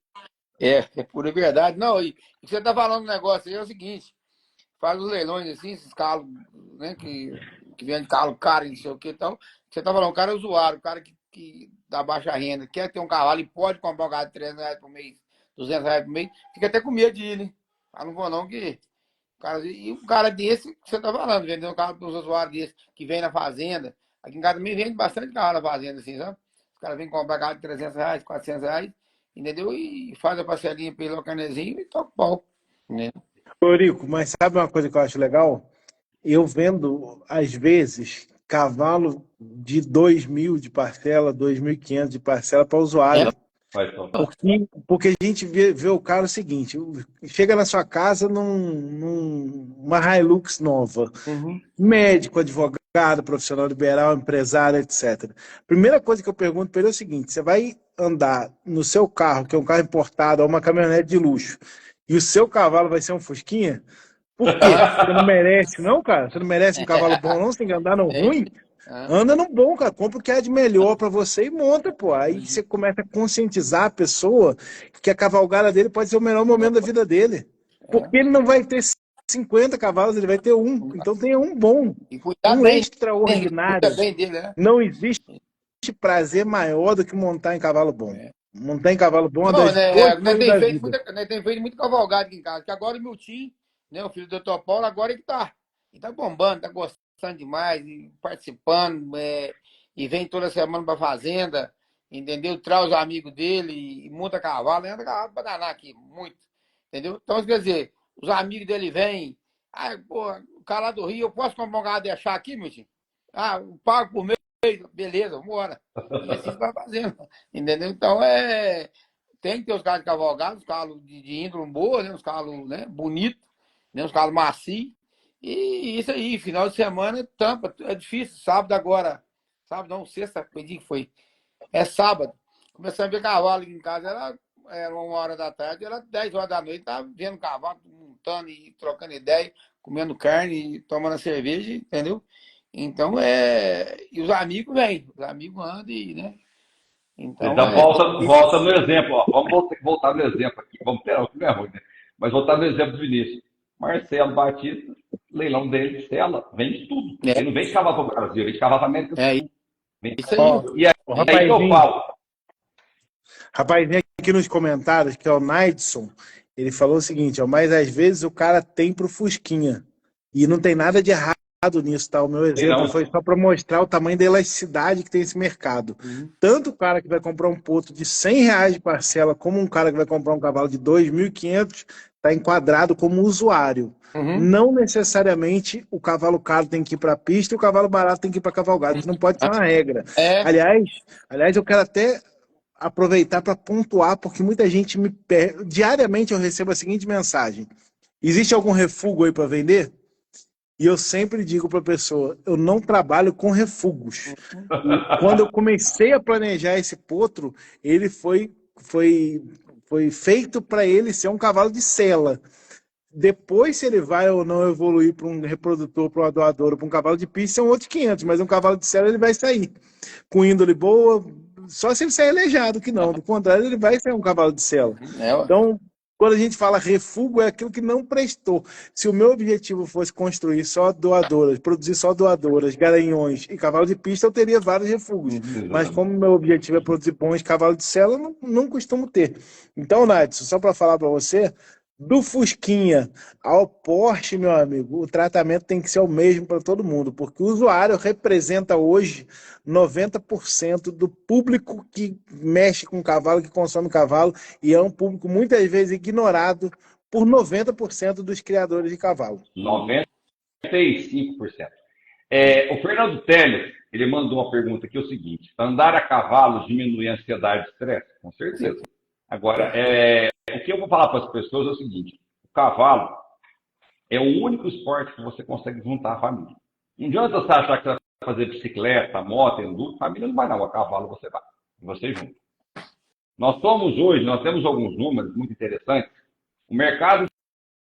É pura verdade. Não, e você tá falando um negócio aí, é o seguinte, faz os leilões assim, esses carros, né, que vende carro caro e não sei o que e tal. Você tá falando, o cara é usuário, o cara que dá baixa renda, quer ter um cavalo e pode comprar um carro de 300 reais por mês, 200 reais por mês, fica até com medo de ir, né? Ah, não vou não, que... E um cara desse que você tá falando, vendendo um carro para os usuários desse, que vem na fazenda. Aqui em casa também vende bastante carro na fazenda, assim, sabe? Os caras vêm comprar carro de 300 reais, 400 reais, entendeu? E faz a parcelinha pelo canezinho e toca o pau, né? Ô, Rico, mas sabe uma coisa que eu acho legal? Eu vendo, às vezes, cavalo de 2.000 de parcela, 2.500 de parcela para usuário. Porque a gente vê o cara o seguinte, chega na sua casa numa Hilux nova, médico, advogado, profissional liberal, empresário, etc. Primeira coisa que eu pergunto para ele é o seguinte, você vai andar no seu carro, que é um carro importado, ou uma caminhonete de luxo, e o seu cavalo vai ser um Fusquinha? Por quê? Você não merece, não, cara? Você não merece um cavalo bom, não? Você tem que andar no ruim? Anda no bom, cara. Compra o que é de melhor pra você e monta, pô. Aí você começa a conscientizar a pessoa que a cavalgada dele pode ser o melhor momento da vida dele. Porque ele não vai ter 50 cavalos, ele vai ter um. Então tem um bom, um extraordinário. Não existe prazer maior do que montar em cavalo bom. Montar em cavalo bom é das coisas da vida. Tem feito muito cavalgado aqui em casa, que agora o meu tio, né, o filho do Dr. Paulo, agora ele tá bombando, tá gostando demais, e participando, e vem toda semana pra fazenda, entendeu? Traz os amigos dele e monta cavalo, anda cavalo pra danar aqui, muito, entendeu? Então, quer dizer, os amigos dele vêm, pô, o cara lá do Rio, eu posso comprar um cavalo de achar aqui, meu tio? Eu pago por mês, beleza, vambora. E assim você vai fazendo, entendeu? Então, tem que ter os carros de cavalgado, os carros de índole boa, né? Os carros, né, bonitos, né? Os carros macios. E isso aí, final de semana, tampa. É difícil. Sábado agora. Sábado não, sexta, que dia que foi? É sábado. Começando a ver cavalo aqui em casa, era 1h da tarde, era 10 horas da noite, tava vendo cavalo, montando e trocando ideia, comendo carne, tomando cerveja, entendeu? Então, e os amigos vêm, os amigos andam e, né? Então, volta no exemplo, ó. Vamos voltar no exemplo aqui. Vamos ter, não é ruim, né? Mas voltar no exemplo do Vinícius. Marcelo Batista, leilão dele, Stella, vende tudo. Ele não vende cavalo para o Brasil, ele vende cavalo para a América do Sul. Isso aí. E aí eu falo. Rapazinho aqui nos comentários, que é o Naidson, ele falou o seguinte, ó, mas às vezes o cara tem pro Fusquinha. E não tem nada de errado nisso, tá? O meu exemplo foi só para mostrar o tamanho da elasticidade que tem esse mercado. Tanto o cara que vai comprar um potro de 100 reais de parcela, como um cara que vai comprar um cavalo de 2.500, está enquadrado como usuário. Não necessariamente o cavalo caro tem que ir para a pista e o cavalo barato tem que ir para cavalgada. Isso não pode ser uma regra. Aliás, eu quero até aproveitar para pontuar, porque muita gente diariamente eu recebo a seguinte mensagem: existe algum refúgio aí para vender? E eu sempre digo para a pessoa, eu não trabalho com refugos. E quando eu comecei a planejar esse potro, ele foi feito para ele ser um cavalo de sela. Depois, se ele vai ou não evoluir para um reprodutor, para uma doadora, para um cavalo de pista, são outros 500, mas um cavalo de sela ele vai sair. Com índole boa, só se ele sair aleijado, que não. Do contrário, ele vai ser um cavalo de sela. Então, quando a gente fala refúgio, é aquilo que não prestou. Se o meu objetivo fosse construir só doadoras, produzir só doadoras, garanhões e cavalo de pista, eu teria vários refúgios. Mas como o meu objetivo é produzir bons cavalos de sela, eu não costumo ter. Então, Nadson, só para falar para você, do Fusquinha ao Porsche, meu amigo, o tratamento tem que ser o mesmo para todo mundo, porque o usuário representa hoje 90% do público que mexe com cavalo, que consome cavalo, e é um público muitas vezes ignorado por 90% dos criadores de cavalo. 95%. O Fernando Teles, ele mandou uma pergunta aqui, é o seguinte: andar a cavalo diminui a ansiedade e estresse? Com certeza. Agora, o que eu vou falar para as pessoas é o seguinte: o cavalo, É o único esporte que você consegue juntar a família. Não adianta você achar que você vai fazer bicicleta, moto, enduro, família não vai não, a cavalo você vai, você junta. Nós temos alguns números muito interessantes. O mercado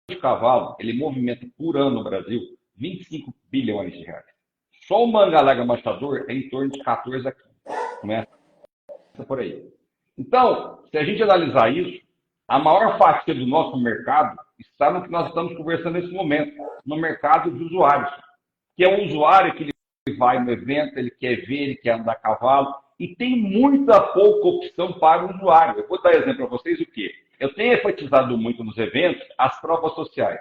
de cavalo, ele movimenta por ano no Brasil 25 bilhões de reais. Só o Mangalega Mastador é em torno de 14 a 15. Começa por aí. Então, se a gente analisar isso, a maior fatia do nosso mercado está no que nós estamos conversando nesse momento, no mercado de usuários, que é o usuário que ele vai no evento, ele quer ver, ele quer andar a cavalo, e tem muita pouca opção para o usuário. Eu vou dar exemplo para vocês o quê? Eu tenho enfatizado muito nos eventos as provas sociais.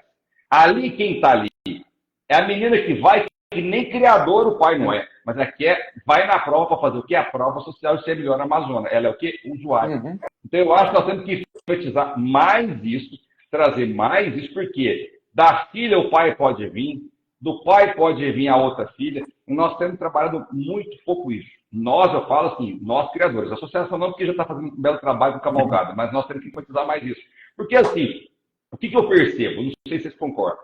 Ali, quem está ali é a menina que vai, que nem criador o pai não é, mas aqui vai na prova para fazer o quê? A prova social de ser melhor na Amazônia. Ela é o quê? Usuário. Uhum. Então, eu acho que nós temos que enfatizar mais isso, trazer mais isso, porque da filha o pai pode vir, do pai pode vir a outra filha, e nós temos trabalhado muito pouco isso. Nós, eu falo assim, nós criadores, a associação não, porque já está fazendo um belo trabalho com cavalgada, mas nós temos que enfatizar mais isso. Porque assim, o que eu percebo? Não sei se vocês concordam.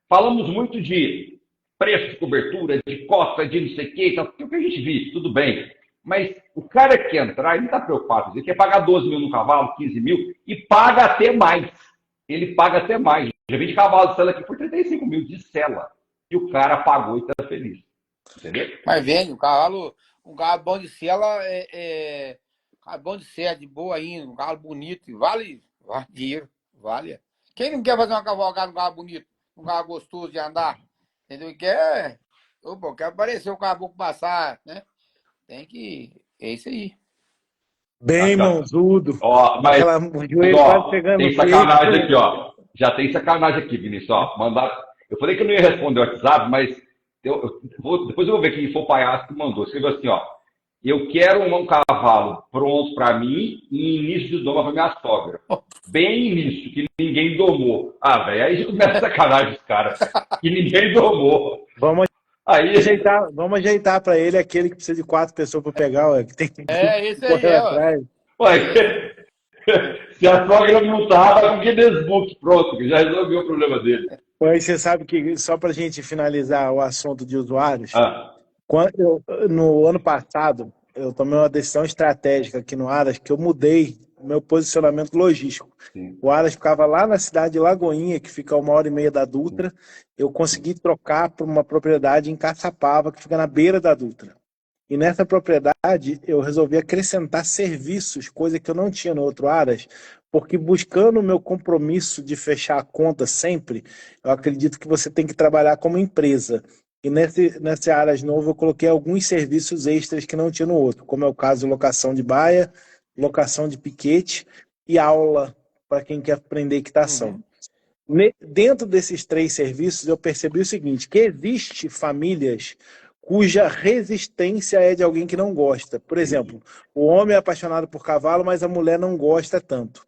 Falamos muito de preço de cobertura, de cota, de não sei o que, o que a gente vive, tudo bem. Mas o cara que quer entrar, ele não está preocupado. Ele quer pagar 12 mil no cavalo, 15 mil, e paga até mais. Ele paga até mais. Já vi de cavalo de sela aqui por 35 mil de sela. E o cara pagou e está feliz. Entendeu? Mas vende, um cavalo bom de sela bom de sela, de boa ainda, um cavalo bonito, e vale dinheiro, vale. Quem não quer fazer uma cavalgada, um cavalo bonito, um cavalo gostoso de andar? Entendeu? Quer aparecer o caboclo passar, né? Tem que. É isso aí. Bem mãozudo. Ó, mas joelho quase chegando tem sacanagem aqui, ó. Já tem sacanagem aqui, Vinícius. Ó, eu falei que eu não ia responder o WhatsApp, mas depois eu vou ver quem foi o palhaço que mandou. Escreveu assim, ó. Eu quero um cavalo pronto para mim e início de doma para minha sogra. Bem início, que ninguém domou. Ah, velho, aí já começa a sacanagem os caras. Que ninguém domou. Vamos ajeitar para ele aquele que precisa de 4 pessoas para pegar, ó, que tem que esse aí, atrás. Ué, se a sogra não tá, vai com que desbook, pronto, que já resolveu o problema dele. Aí você sabe que, só para a gente finalizar o assunto de usuários, no ano passado, eu tomei uma decisão estratégica aqui no Aras, que eu mudei o meu posicionamento logístico. Sim. O Aras ficava lá na cidade de Lagoinha, que fica a 1h30 da Dutra. Eu consegui trocar para uma propriedade em Caçapava, que fica na beira da Dutra. E nessa propriedade, eu resolvi acrescentar serviços, coisa que eu não tinha no outro Aras, porque buscando o meu compromisso de fechar a conta sempre, eu acredito que você tem que trabalhar como empresa. E nesse Aras novo eu coloquei alguns serviços extras que não tinha no outro, como é o caso de locação de baia, locação de piquete e aula para quem quer aprender equitação. Dentro desses 3 serviços eu percebi o seguinte, que existe famílias cuja resistência é de alguém que não gosta. Por exemplo, o homem é apaixonado por cavalo, mas a mulher não gosta tanto.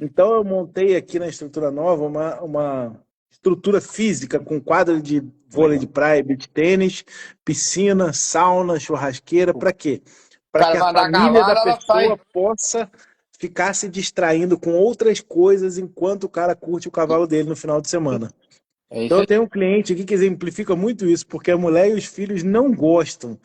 Então eu montei aqui na estrutura nova uma estrutura física com quadra de vôlei de praia, beach tênis, piscina, sauna, churrasqueira. Para quê? Para que a família da pessoa possa ficar se distraindo com outras coisas enquanto o cara curte o cavalo dele no final de semana. Então eu tenho um cliente aqui que exemplifica muito isso, porque a mulher e os filhos não gostam,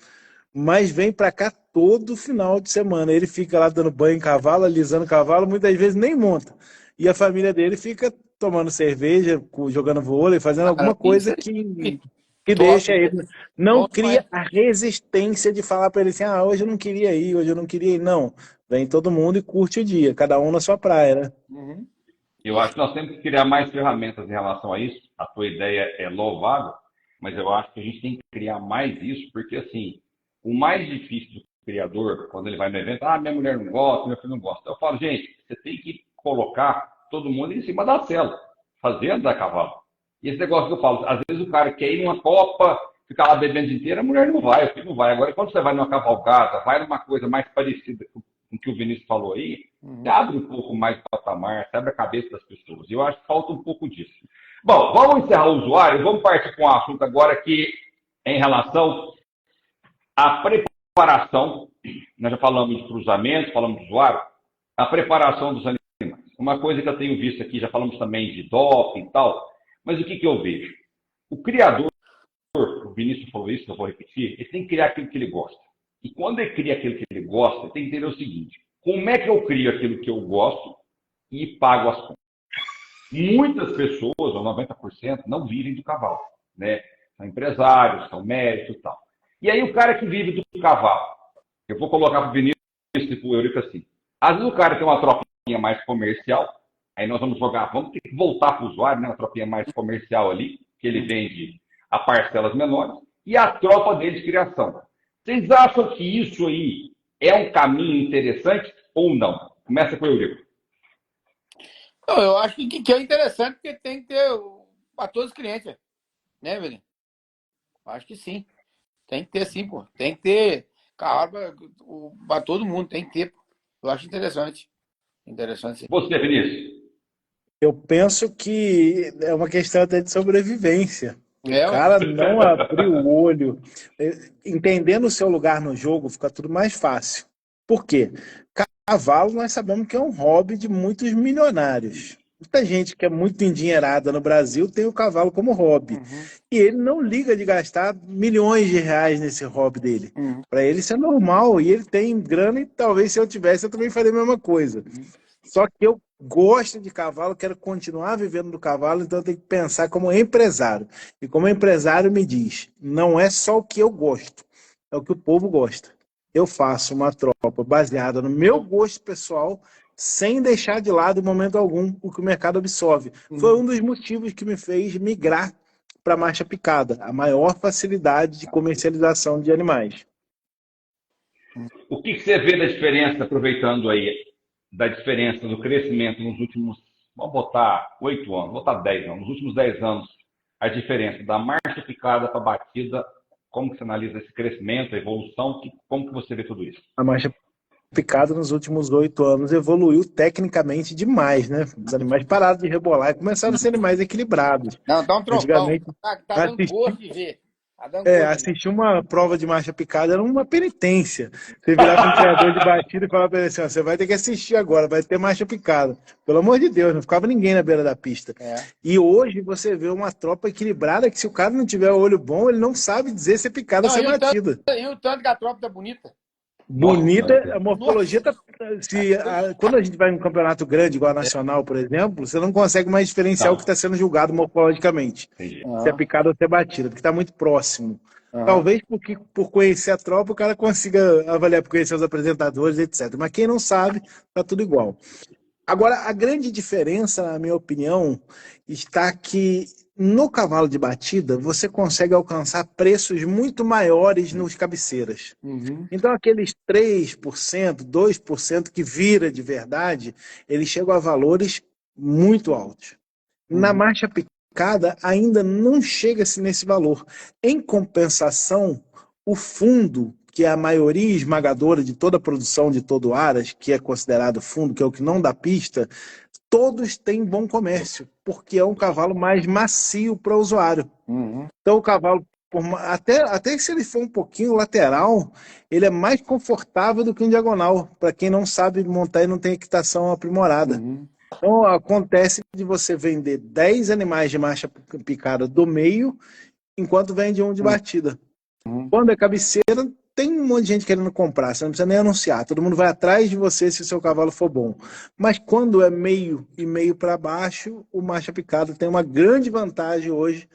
mas vem para cá todo final de semana. Ele fica lá dando banho em cavalo, alisando cavalo, muitas vezes nem monta. E a família dele fica tomando cerveja, jogando vôlei, fazendo alguma coisa que deixa ele. Não cria a resistência de falar para ele assim, hoje eu não queria ir, hoje eu não queria ir. Não, vem todo mundo e curte o dia, cada um na sua praia, né? Eu acho que nós temos que criar mais ferramentas em relação a isso. A tua ideia é louvável, mas eu acho que a gente tem que criar mais isso, porque assim, o mais difícil do criador, quando ele vai no evento, minha mulher não gosta, meu filho não gosta. Eu falo, gente, você tem que colocar todo mundo em cima da cela, fazendo da cavalo. E esse negócio que eu falo, às vezes o cara quer ir numa copa, ficar lá bebendo o dia inteiro, a mulher não vai, o filho não vai. Agora, quando você vai numa cavalgada, vai numa coisa mais parecida com o que o Vinícius falou aí, você abre um pouco mais o patamar, você abre a cabeça das pessoas. E eu acho que falta um pouco disso. Bom, vamos encerrar o usuário, vamos partir com um assunto agora que é em relação à preparação. Nós já falamos de cruzamento, falamos de usuário, a preparação dos animais. Uma coisa que eu tenho visto aqui, já falamos também de doping e tal, Mas o que eu vejo? O criador, o Vinícius falou isso, eu vou repetir, ele tem que criar aquilo que ele gosta. E quando ele cria aquilo que ele gosta, ele tem que entender o seguinte: como é que eu crio aquilo que eu gosto e pago as contas? Muitas pessoas, ou 90%, não vivem do cavalo, né? São empresários, são médicos e tal. E aí o cara que vive do cavalo, eu vou colocar para o Vinícius e para o Eurico assim. Às vezes o cara tem uma tropinha mais comercial, aí nós vamos ter que voltar para o usuário, né? Uma tropinha mais comercial ali, que ele vende a parcelas menores, e a tropa dele de criação. Vocês acham que isso aí é um caminho interessante ou não? Começa com o Eurico. Não, eu acho que é interessante porque tem que ter para todos os clientes, né, Velho? Acho que sim. Tem que ter sim, pô. Tem que ter carro para todo mundo, tem que ter, pô. Eu acho interessante. Interessante, sim. Você, Vinícius? Eu penso que é uma questão até de sobrevivência. O cara não abrir o olho, entendendo o seu lugar no jogo, fica tudo mais fácil. Por quê? Cavalo, nós sabemos que é um hobby de muitos milionários. Muita gente que é muito endinheirada no Brasil tem o cavalo como hobby. Uhum. E ele não liga de gastar milhões de reais nesse hobby dele. Uhum. Para ele isso é normal. E ele tem grana e talvez se eu tivesse eu também faria a mesma coisa. Só que eu gosto de cavalo, quero continuar vivendo do cavalo, então eu tenho que pensar como empresário. E como empresário me diz, não é só o que eu gosto, é o que o povo gosta. Eu faço uma tropa baseada no meu gosto pessoal, sem deixar de lado em momento algum o que o mercado absorve. Foi um dos motivos que me fez migrar para a marcha picada, a maior facilidade de comercialização de animais. O que você vê da diferença, aproveitando aí, da diferença do crescimento nos últimos, vamos botar 8 anos, vamos botar 10 anos, nos últimos 10 anos, a diferença da marcha picada para a batida, como que você analisa esse crescimento, a evolução, como que você vê tudo isso? A marcha picada nos últimos 8 anos evoluiu tecnicamente demais, né? Os animais pararam de rebolar e começaram a ser animais equilibrados. Não, tá um tropão. Antigamente, Tá dando gosto de ver. assistir uma prova de marcha picada era uma penitência. Você virar para um criador de batida e falar para ele assim, ó, você vai ter que assistir agora, vai ter marcha picada. Pelo amor de Deus, não ficava ninguém na beira da pista. E hoje você vê uma tropa equilibrada que se o cara não tiver o olho bom, ele não sabe dizer se é picada ou se é batida. E o tanto que a tropa tá bonita. Bonita, a morfologia tá. Quando a gente vai num campeonato grande, igual a Nacional, por exemplo, você não consegue mais diferenciar o que está sendo julgado morfologicamente. Se é picada ou se é batida, porque está muito próximo. Talvez por conhecer a tropa, o cara consiga avaliar por conhecer os apresentadores, etc. Mas quem não sabe, tá tudo igual. Agora, a grande diferença, na minha opinião, está que no cavalo de batida, você consegue alcançar preços muito maiores nos cabeceiras. Então, aqueles 3%, 2% que vira de verdade, eles chegam a valores muito altos. Na marcha picada, ainda não chega-se nesse valor. Em compensação, o fundo, que é a maioria esmagadora de toda a produção de todo Aras, que é considerado fundo, que é o que não dá pista, todos têm bom comércio, porque é um cavalo mais macio para o usuário. Então o cavalo, até se ele for um pouquinho lateral, ele é mais confortável do que um diagonal, para quem não sabe montar e não tem equitação aprimorada. Então acontece de você vender 10 animais de marcha picada do meio, enquanto vende um de batida. Quando é cabeceira, tem um monte de gente querendo comprar, você não precisa nem anunciar, todo mundo vai atrás de você se o seu cavalo for bom. Mas quando é meio e meio para baixo, o marcha picada tem uma grande vantagem hoje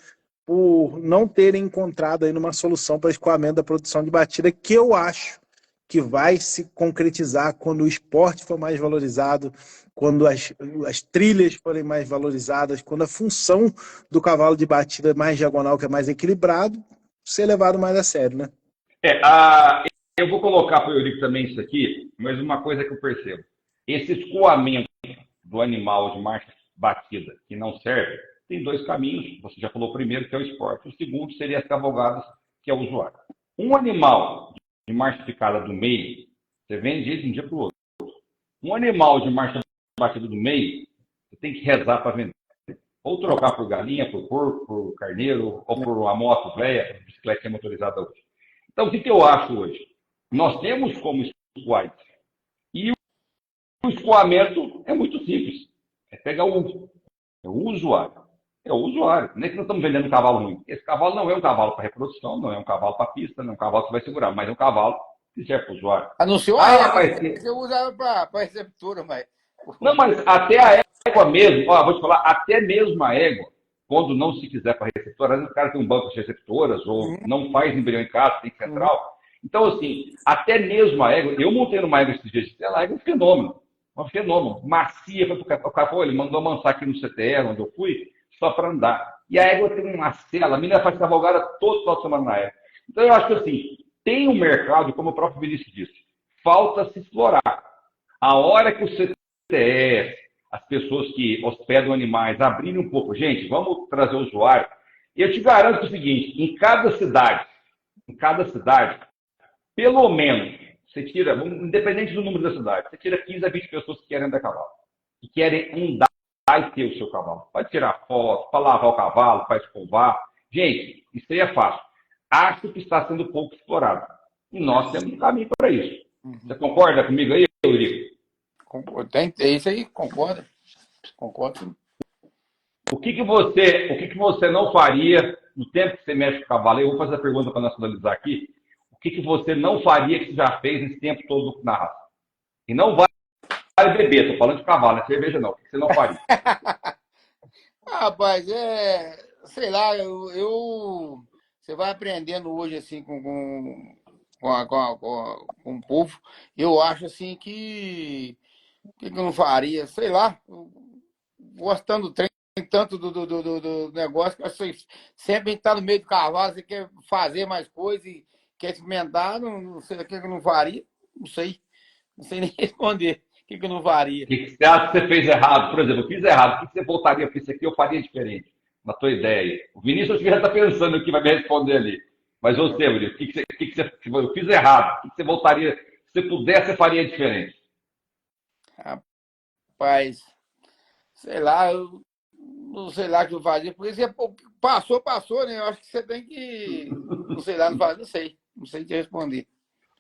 por não terem encontrado aí uma solução para escoamento da produção de batida, que eu acho que vai se concretizar quando o esporte for mais valorizado, quando as trilhas forem mais valorizadas, quando a função do cavalo de batida mais diagonal, que é mais equilibrado, ser levado mais a sério, né? Eu vou colocar para o Eurico também isso aqui, mas uma coisa que eu percebo. Esse escoamento do animal de marcha batida que não serve, tem 2 caminhos. Você já falou o primeiro, que é o esporte. O segundo seria as cavalgadas, que é o usuário. Um animal de marcha picada do meio, você vende ele de um dia para o outro. Um animal de marcha batida do meio, você tem que rezar para vender. Ou trocar por galinha, por porco, por carneiro, ou por uma moto velha, bicicleta motorizada hoje. Então, o que eu acho hoje? Nós temos como escoar isso. E o escoamento é muito simples. É pegar o usuário. é o usuário. Nem que nós estamos vendendo um cavalo ruim. Esse cavalo não é um cavalo para reprodução, não é um cavalo para pista, não é um cavalo que vai segurar, mas é um cavalo que serve para o usuário. Anunciou a égua, você usa para receptura, mas... Não, mas até a égua mesmo, ó, vou te falar, até mesmo a égua, quando não se quiser para receptora, às vezes o cara tem um banco de receptoras, ou não faz embrião em casa, tem central. Então, assim, até mesmo a égua, eu montei numa égua esses dias, a égua é um fenômeno, macia, o cara falou, ele mandou amansar aqui no CTR, onde eu fui, só para andar. E a égua tem uma cela, a menina faz cavalgada todo final de semana na égua. Então, eu acho que, assim, tem um mercado, como o próprio Vinícius disse, falta se explorar. A hora que o CTR, as pessoas que hospedam animais, abrirem um pouco, gente, vamos trazer o usuário. E eu te garanto o seguinte, em cada cidade, pelo menos, você tira, independente do número da cidade, você tira 15 a 20 pessoas que querem andar a cavalo, que querem andar e ter o seu cavalo. Pode tirar foto, para lavar o cavalo, para escovar. Gente, isso aí é fácil. Acho que está sendo pouco explorado. E nós temos um caminho para isso. Você concorda comigo aí, Eurico? É isso aí, concordo. Concordo. O que você não faria no tempo que você mexe com o cavalo? Eu vou fazer a pergunta para nós finalizar aqui. O que você não faria que você já fez nesse tempo todo na raça? E não vale beber, estou falando de cavalo, não é cerveja não. O que você não faria? Rapaz, sei lá, você vai aprendendo hoje assim com o povo. Eu acho assim que eu não faria, sei lá, gostando do trem, tanto do negócio, que você sempre está no meio do cavalo, você quer fazer mais coisa e quer experimentar, não sei o que eu não faria, não sei nem responder o que eu não faria. O que você acha que você fez errado? Por exemplo, eu fiz errado, o que você voltaria para isso aqui? Eu faria diferente, na tua ideia aí. O Vinícius já está pensando aqui, vai me responder ali. Mas você, Vinícius, eu fiz errado, o que você voltaria, se você pudesse, você faria diferente? Rapaz, sei lá, eu não sei lá o que eu fazia, porque você passou, né? Eu acho que você tem que, não sei lá, não sei te responder.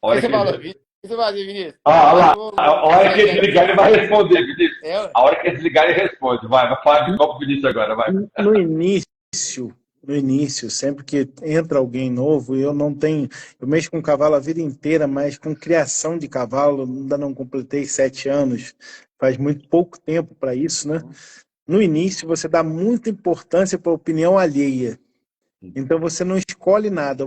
O que você falou, Vinícius? O que você fazia, Vinícius? A hora que ele desligar, ele vai responder, Vinícius. A hora que ele desligar, ele responde. Vai falar de novo, Vinícius agora, vai. No início, sempre que entra alguém novo, eu mexo com cavalo a vida inteira, mas com criação de cavalo, ainda não completei 7 anos, faz muito pouco tempo para isso, né? No início, você dá muita importância para a opinião alheia. Então, você não escolhe nada.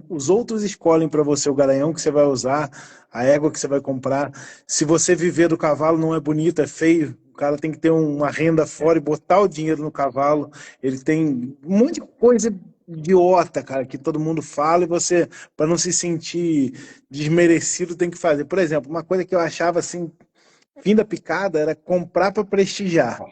Os outros escolhem para você o garanhão que você vai usar, a égua que você vai comprar. Se você viver do cavalo, não é bonito, é feio. O cara tem que ter uma renda fora e botar o dinheiro no cavalo. Ele tem um monte de coisa idiota, cara, que todo mundo fala e você, para não se sentir desmerecido, tem que fazer. Por exemplo, uma coisa que eu achava assim, fim da picada, era comprar para prestigiar.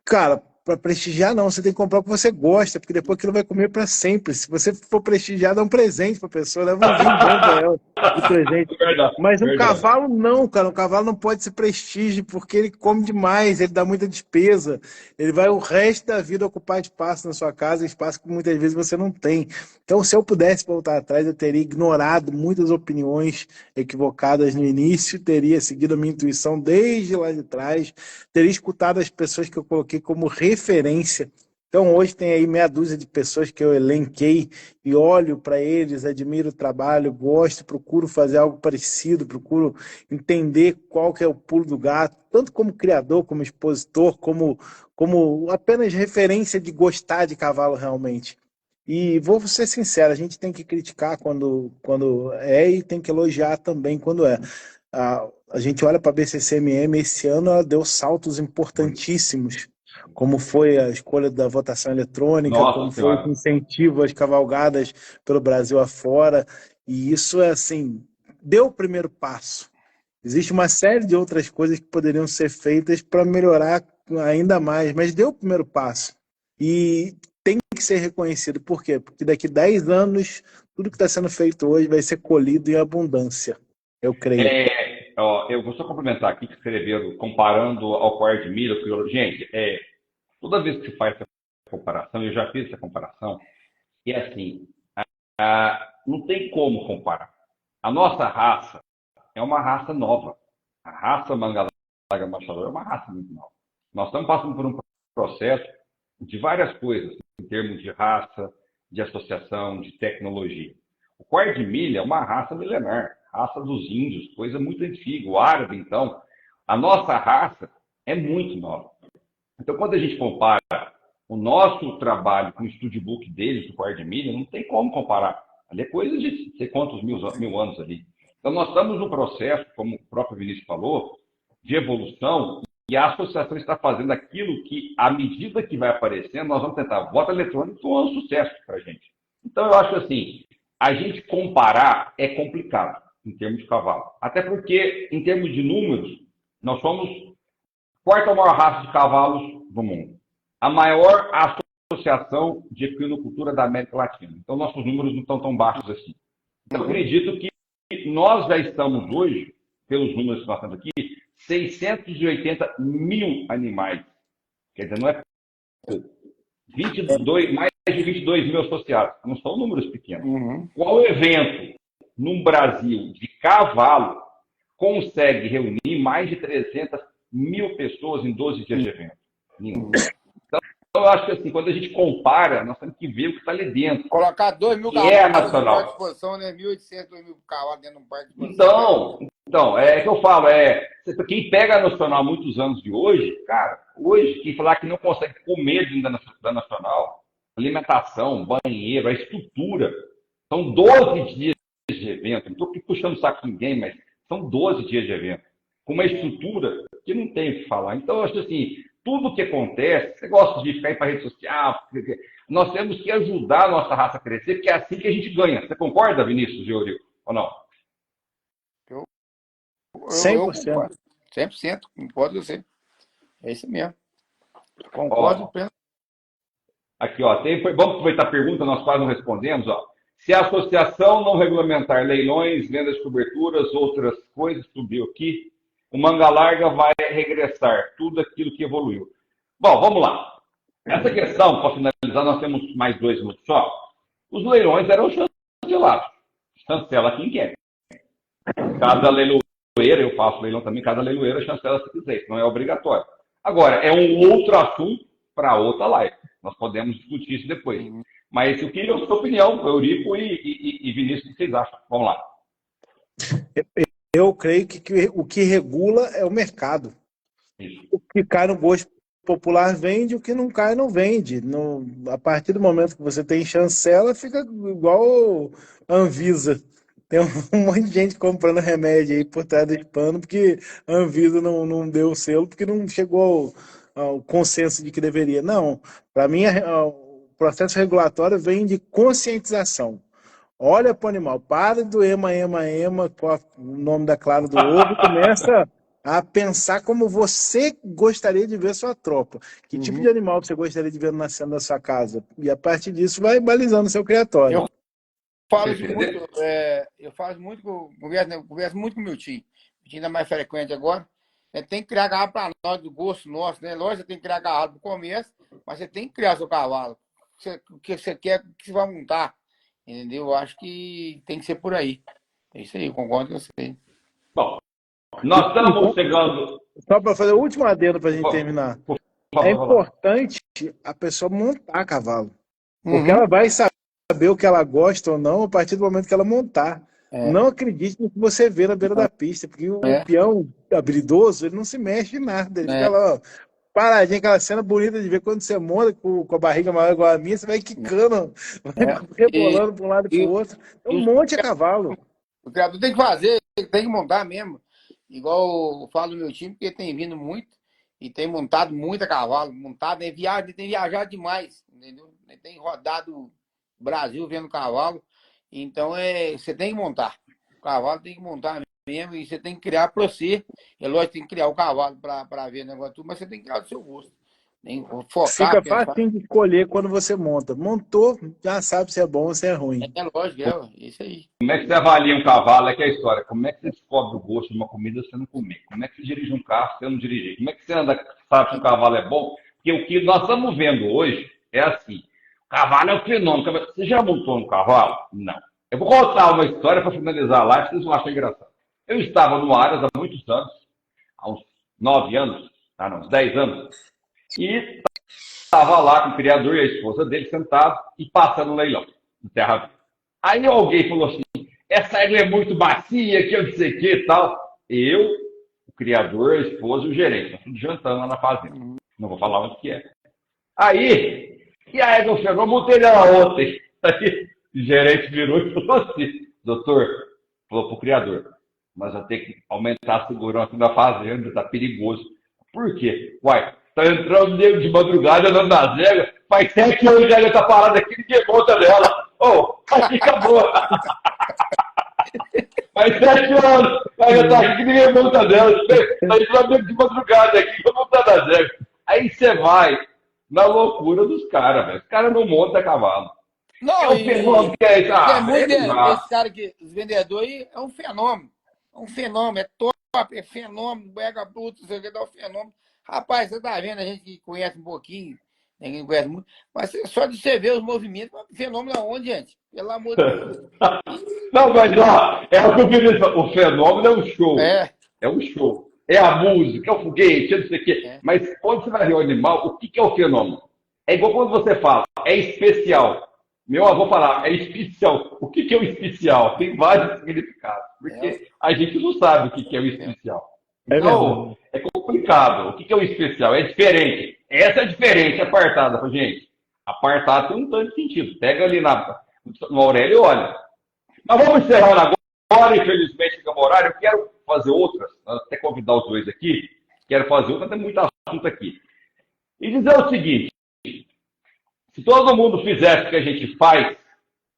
Cara, para prestigiar não, você tem que comprar o que você gosta, porque depois aquilo vai comer para sempre. Se você for prestigiar, dá um presente para a pessoa, leva um vinho bom para ela de presente. Mas um cavalo não, cara, um cavalo não pode ser prestígio, porque ele come demais, ele dá muita despesa, ele vai o resto da vida ocupar espaço na sua casa, espaço que muitas vezes você não tem. Então, se eu pudesse voltar atrás, eu teria ignorado muitas opiniões equivocadas no início, teria seguido a minha intuição desde lá de trás, teria escutado as pessoas que eu coloquei como referência. Então hoje tem aí meia dúzia de pessoas que eu elenquei e olho para eles, admiro o trabalho, gosto, procuro fazer algo parecido, procuro entender qual que é o pulo do gato, tanto como criador, como expositor, como apenas referência de gostar de cavalo realmente. E vou ser sincero, a gente tem que criticar quando é e tem que elogiar também quando é. A gente olha para a BCCMM, esse ano ela deu saltos importantíssimos, como foi a escolha da votação eletrônica, como foi o incentivo às cavalgadas pelo Brasil afora, e isso é assim, deu o primeiro passo. Existe uma série de outras coisas que poderiam ser feitas para melhorar ainda mais, mas deu o primeiro passo. E tem que ser reconhecido. Por quê? Porque daqui 10 anos, tudo que está sendo feito hoje vai ser colhido em abundância, eu creio. Eu vou só complementar aqui que escreveram, comparando ao coar de milho. Gente, toda vez que se faz essa comparação, eu já fiz essa comparação, e assim, não tem como comparar. A nossa raça é uma raça nova. A raça Mangalaga Machador é uma raça muito nova. Nós estamos passando por um processo de várias coisas, em termos de raça, de associação, de tecnologia. O quarto de milha é uma raça milenar, raça dos índios, coisa muito antiga. O árabe, então, a nossa raça é muito nova. Então, quando a gente compara o nosso trabalho com o studbook deles, do quarto de milha, não tem como comparar. Ali é coisa de sei quantos mil anos ali. Então, nós estamos num processo, como o próprio Vinícius falou, de evolução, e a associação está fazendo aquilo que, à medida que vai aparecendo, nós vamos tentar. Voto eletrônico foi um sucesso para a gente. Então, eu acho assim, a gente comparar é complicado em termos de cavalo. Até porque, em termos de números, nós somos a quarta maior raça de cavalos do mundo. A maior associação de equinocultura da América Latina. Então, nossos números não estão tão baixos assim. Eu acredito que nós já estamos hoje, pelos números que nós temos aqui, 680 mil animais. Quer dizer, não é pouco. Mais de 22 mil associados. Não são números pequenos. Qual evento no Brasil de cavalo consegue reunir mais de 300 mil pessoas em 12 dias de evento? Nenhum. Então, eu acho que assim, quando a gente compara, nós temos que ver o que está ali dentro. Colocar 2 mil cavalos é nacional. à disposição, né? 1.800, 2 mil cavalos dentro de um parque de exposição. Então, é que eu falo, quem pega a Nacional muitos anos de hoje, cara, hoje, quem falar que não consegue comer dentro da Nacional, alimentação, banheiro, a estrutura, são 12 dias de evento. Não estou aqui puxando o saco de ninguém, mas são 12 dias de evento. Com uma estrutura que não tem o que falar. Então, eu acho assim, tudo que acontece, você gosta de ficar aí para rede social, nós temos que ajudar a nossa raça a crescer, porque é assim que a gente ganha. Você concorda, Vinícius e Eurico, ou não? 100%. 100%, concordo com você. É isso mesmo. Concordo. Aqui, ó, vamos aproveitar a pergunta, nós quase não respondemos, ó. Se a associação não regulamentar leilões, vendas de coberturas, outras coisas, subiu aqui, o Manga Larga vai regressar tudo aquilo que evoluiu. Bom, vamos lá. Essa questão, para finalizar, nós temos mais 2 minutos só. Os leilões eram chancelados. Chancela quem quer. Cada leiloeira, eu faço leilão também, cada leiloeira chancela se quiser, isso não é obrigatório. Agora, é um outro assunto para outra live. Nós podemos discutir isso depois. Mas eu queria a sua opinião, Eurico e Vinícius, o que vocês acham? Vamos lá. Eu creio que o que regula é o mercado. Isso. O que cai no gosto popular vende, o que não cai não vende. A partir do momento que você tem chancela, fica igual a Anvisa. Tem um monte de gente comprando remédio aí por trás do pano, porque a Anvisa não deu o selo, porque não chegou ao consenso de que deveria. Não, para mim o processo regulatório vem de conscientização. Olha para o animal, para do ema, qual o nome da clara do ovo, começa a pensar como você gostaria de ver sua tropa. Que tipo de animal você gostaria de ver nascendo na sua casa? E a partir disso vai balizando seu criatório. Eu converso muito com o meu time. O time é mais frequente agora. Tem que criar cavalo para nós, do gosto nosso, né? Lógico, você tem que criar cavalo para o começo, mas você tem que criar seu cavalo. O que você quer, o que você vai montar. Entendeu? Eu acho que tem que ser por aí. É isso aí, eu concordo com você. Bom, nós estamos chegando... Só para fazer o último adendo para a gente terminar. É importante a pessoa montar cavalo. Porque ela vai saber o que ela gosta ou não a partir do momento que ela montar. Não acredite no que você vê na beira da pista, porque o peão habilidoso, ele não se mexe em nada. Ele fica lá, ó, paradinha, aquela cena bonita de ver quando você monta com a barriga maior igual a minha, você vai quicando, vai rebolando para um lado e para o outro. Então, monte a cavalo. O criador tem que fazer, tem que montar mesmo. Igual eu falo do meu time, porque tem vindo muito e tem montado muito a cavalo. Tem viajado demais, entendeu? Tem rodado o Brasil vendo cavalo. Então, você tem que montar. O cavalo tem que montar mesmo e você tem que criar para você. É lógico, tem que criar o cavalo para ver o negócio tudo, mas você tem que criar do seu gosto. Tem que focar. Fica fácil de escolher quando você monta. Montou, já sabe se é bom ou se é ruim. É lógico, isso aí. Como é que você avalia um cavalo? É que é a história. Como é que você descobre o gosto de uma comida se você não comer? Como é que você dirige um carro se você não dirigir? Como é que você sabe se um cavalo é bom? Porque o que nós estamos vendo hoje é assim. Cavalo é um fenômeno. Você já montou um cavalo? Não. Eu vou contar uma história para finalizar a live, vocês vão achar engraçado. Eu estava no Aras há muitos anos, há uns 9 anos, uns 10 anos, e estava lá com o criador e a esposa dele sentado e passando o leilão de terra viva. Aí alguém falou assim, essa égua é muito macia, que eu não sei o que e tal. Eu, o criador, a esposa e o gerente, nós tudo jantando lá na fazenda. Não vou falar onde que é. Aí, e a égua chegou, montei ela ontem. Aí o gerente virou e falou assim, doutor, falou pro criador, mas vai ter que aumentar a segurança da fazenda, tá perigoso. Por quê? Uai, tá entrando de madrugada andando nas éguas, faz 7 anos que a égua tá parada aqui, ninguém monta nela. Ô, aqui acabou. Faz 7 anos, a égua tá aqui, ninguém monta nela. Tá entrando de madrugada aqui, vou montar nas éguas. Aí você vai na loucura dos caras, velho. Os caras não montam cavalo. Não, É um fenômeno que é isso. esse cara que, os vendedores aí, é um fenômeno. É um fenômeno, é top, é fenômeno, pega bruto, você quer dar um fenômeno. Rapaz, você tá vendo, a gente que conhece um pouquinho, ninguém conhece muito, mas só de você ver os movimentos, fenômeno aonde, gente? Pelo amor de Deus. Não, mas ó, é o que eu queria dizer. O fenômeno é um show. É um show. É a música, é o foguete, é não sei o quê. Mas quando você vai ver o animal, o que é o fenômeno? É igual quando você fala, é especial. Meu avô falava, é especial. O que é o especial? Tem vários significados. Porque a gente não sabe o que é o especial. Então, é complicado. O que é o especial? É diferente. Essa é diferente, apartada. Gente, apartada tem um tanto de sentido. Pega ali no Aurélio e olha. Mas vamos encerrar agora, infelizmente, fica no horário. Eu quero fazer outras, até convidar os dois aqui. Quero fazer outras, tem muito assunto aqui. E dizer o seguinte. Se todo mundo fizesse o que a gente faz,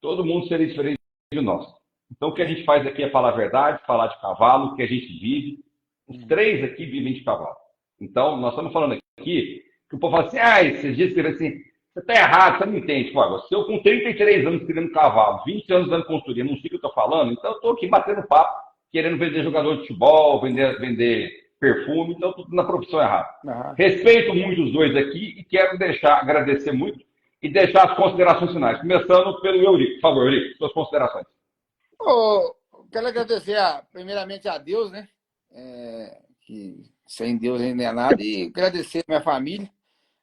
todo mundo seria diferente de nós. Então, o que a gente faz aqui é falar a verdade, falar de cavalo, o que a gente vive. Os três aqui vivem de cavalo. Então, nós estamos falando aqui que o povo fala assim, esses dias assim, você está errado, você não entende. Pô, se eu com 33 anos criando cavalo, 20 anos dando consultoria, não sei o que eu estou falando, então eu estou aqui batendo papo, querendo vender jogador de futebol, vender perfume, então tudo na profissão errada. Respeito muito os dois aqui e quero agradecer muito e deixar as considerações finais. Começando pelo Eurico. Por favor, Eurico, suas considerações. Quero agradecer primeiramente a Deus, né? Que sem Deus ainda é nada. E agradecer a minha família.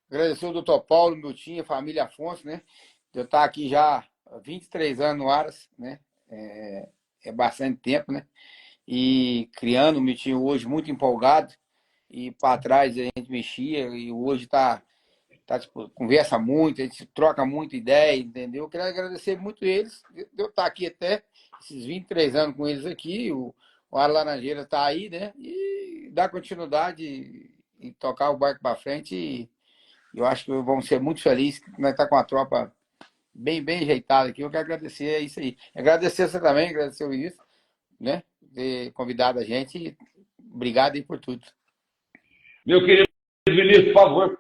Agradecer o doutor Paulo, meu tio, a família Afonso, né? Eu estou aqui já há 23 anos no Aras, né? É bastante tempo, né? E criando o meu tio hoje muito empolgado. E para trás a gente mexia e hoje está tipo, conversa muito, a gente troca muita ideia, entendeu? Eu quero agradecer muito eles, de eu estar aqui até esses 23 anos com eles aqui, o Ara Laranjeira está aí, né? E dar continuidade e tocar o barco para frente. E eu acho que vamos ser muito felizes que nós estamos com a tropa bem ajeitada aqui. Eu quero agradecer, é isso aí. Agradecer você também, agradecer o Vinícius, né? Ter convidado a gente. Obrigado aí por tudo. Meu querido Vinícius, por favor.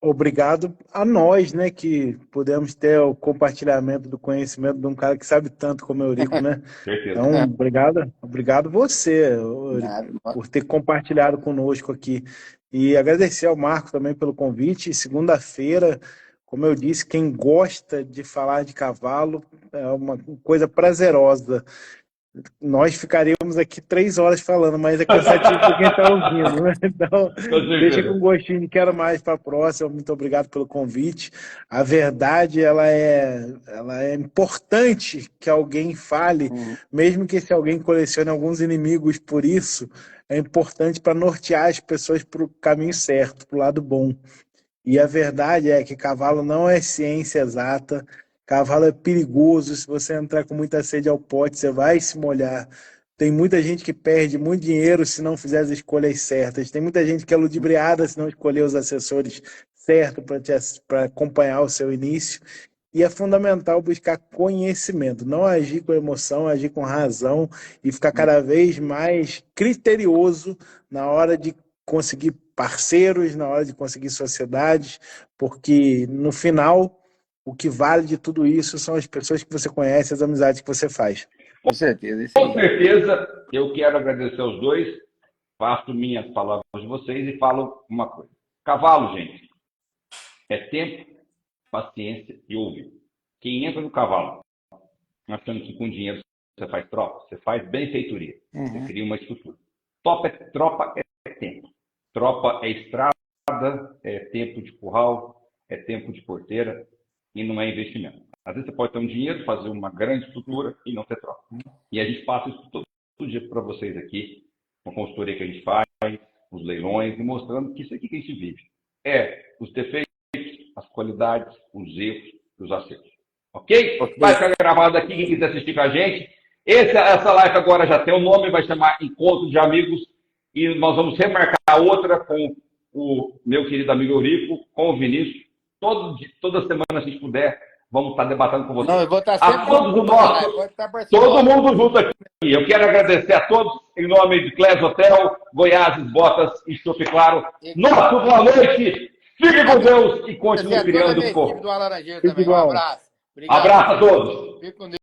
Obrigado a nós, né, que pudemos ter o compartilhamento do conhecimento de um cara que sabe tanto como o Eurico, né? Então, obrigado você, Eurico, por ter compartilhado conosco aqui. E agradecer ao Marco também pelo convite. Segunda-feira, como eu disse, quem gosta de falar de cavalo é uma coisa prazerosa. Nós ficaríamos aqui 3 horas falando, mas é cansativo para quem está ouvindo, né? Então, deixa com gostinho de quero mais para a próxima. Muito obrigado pelo convite. A verdade, ela é importante que alguém fale, mesmo que esse alguém colecione alguns inimigos por isso, é importante para nortear as pessoas para o caminho certo, para o lado bom. E a verdade é que cavalo não é ciência exata. Cavalo é perigoso, se você entrar com muita sede ao pote, você vai se molhar. Tem muita gente que perde muito dinheiro se não fizer as escolhas certas. Tem muita gente que é ludibriada se não escolher os assessores certos para acompanhar o seu início. E é fundamental buscar conhecimento, não agir com emoção, agir com razão e ficar cada vez mais criterioso na hora de conseguir parceiros, na hora de conseguir sociedades, porque no final o que vale de tudo isso são as pessoas que você conhece, as amizades que você faz. Com certeza. Com certeza, eu quero agradecer aos dois, faço minhas palavras de vocês e falo uma coisa. Cavalo, gente, é tempo, paciência e ouvir. Quem entra no cavalo, achando que com dinheiro você faz tropa, você faz benfeitoria, você cria uma estrutura. Tropa é tempo, tropa é estrada, nada é tempo de curral, é tempo de porteira e não é investimento. Às vezes você pode ter um dinheiro, fazer uma grande estrutura e não ter troca. E a gente passa isso todo dia para vocês aqui, uma consultoria que a gente faz, os leilões, e mostrando que isso aqui que a gente vive é os defeitos, as qualidades, os erros e os acertos. Ok? Vai ficar gravado aqui, quem quiser assistir com a gente. Essa live agora já tem um nome, vai chamar Encontro de Amigos, e nós vamos remarcar outra com o meu querido amigo Eurico, com o Vinícius. Toda semana, se a gente puder, vamos estar debatendo com vocês. Não, eu vou estar sempre a todos o nosso, todo mundo junto aqui. Eu quero agradecer a todos, em nome de Class Hotel, Goiás, Botas e Chopp Claro. Nosso boa noite, fique com Deus e continue criando o corpo. Um abraço. Obrigado. Abraço a todos. Fique com Deus.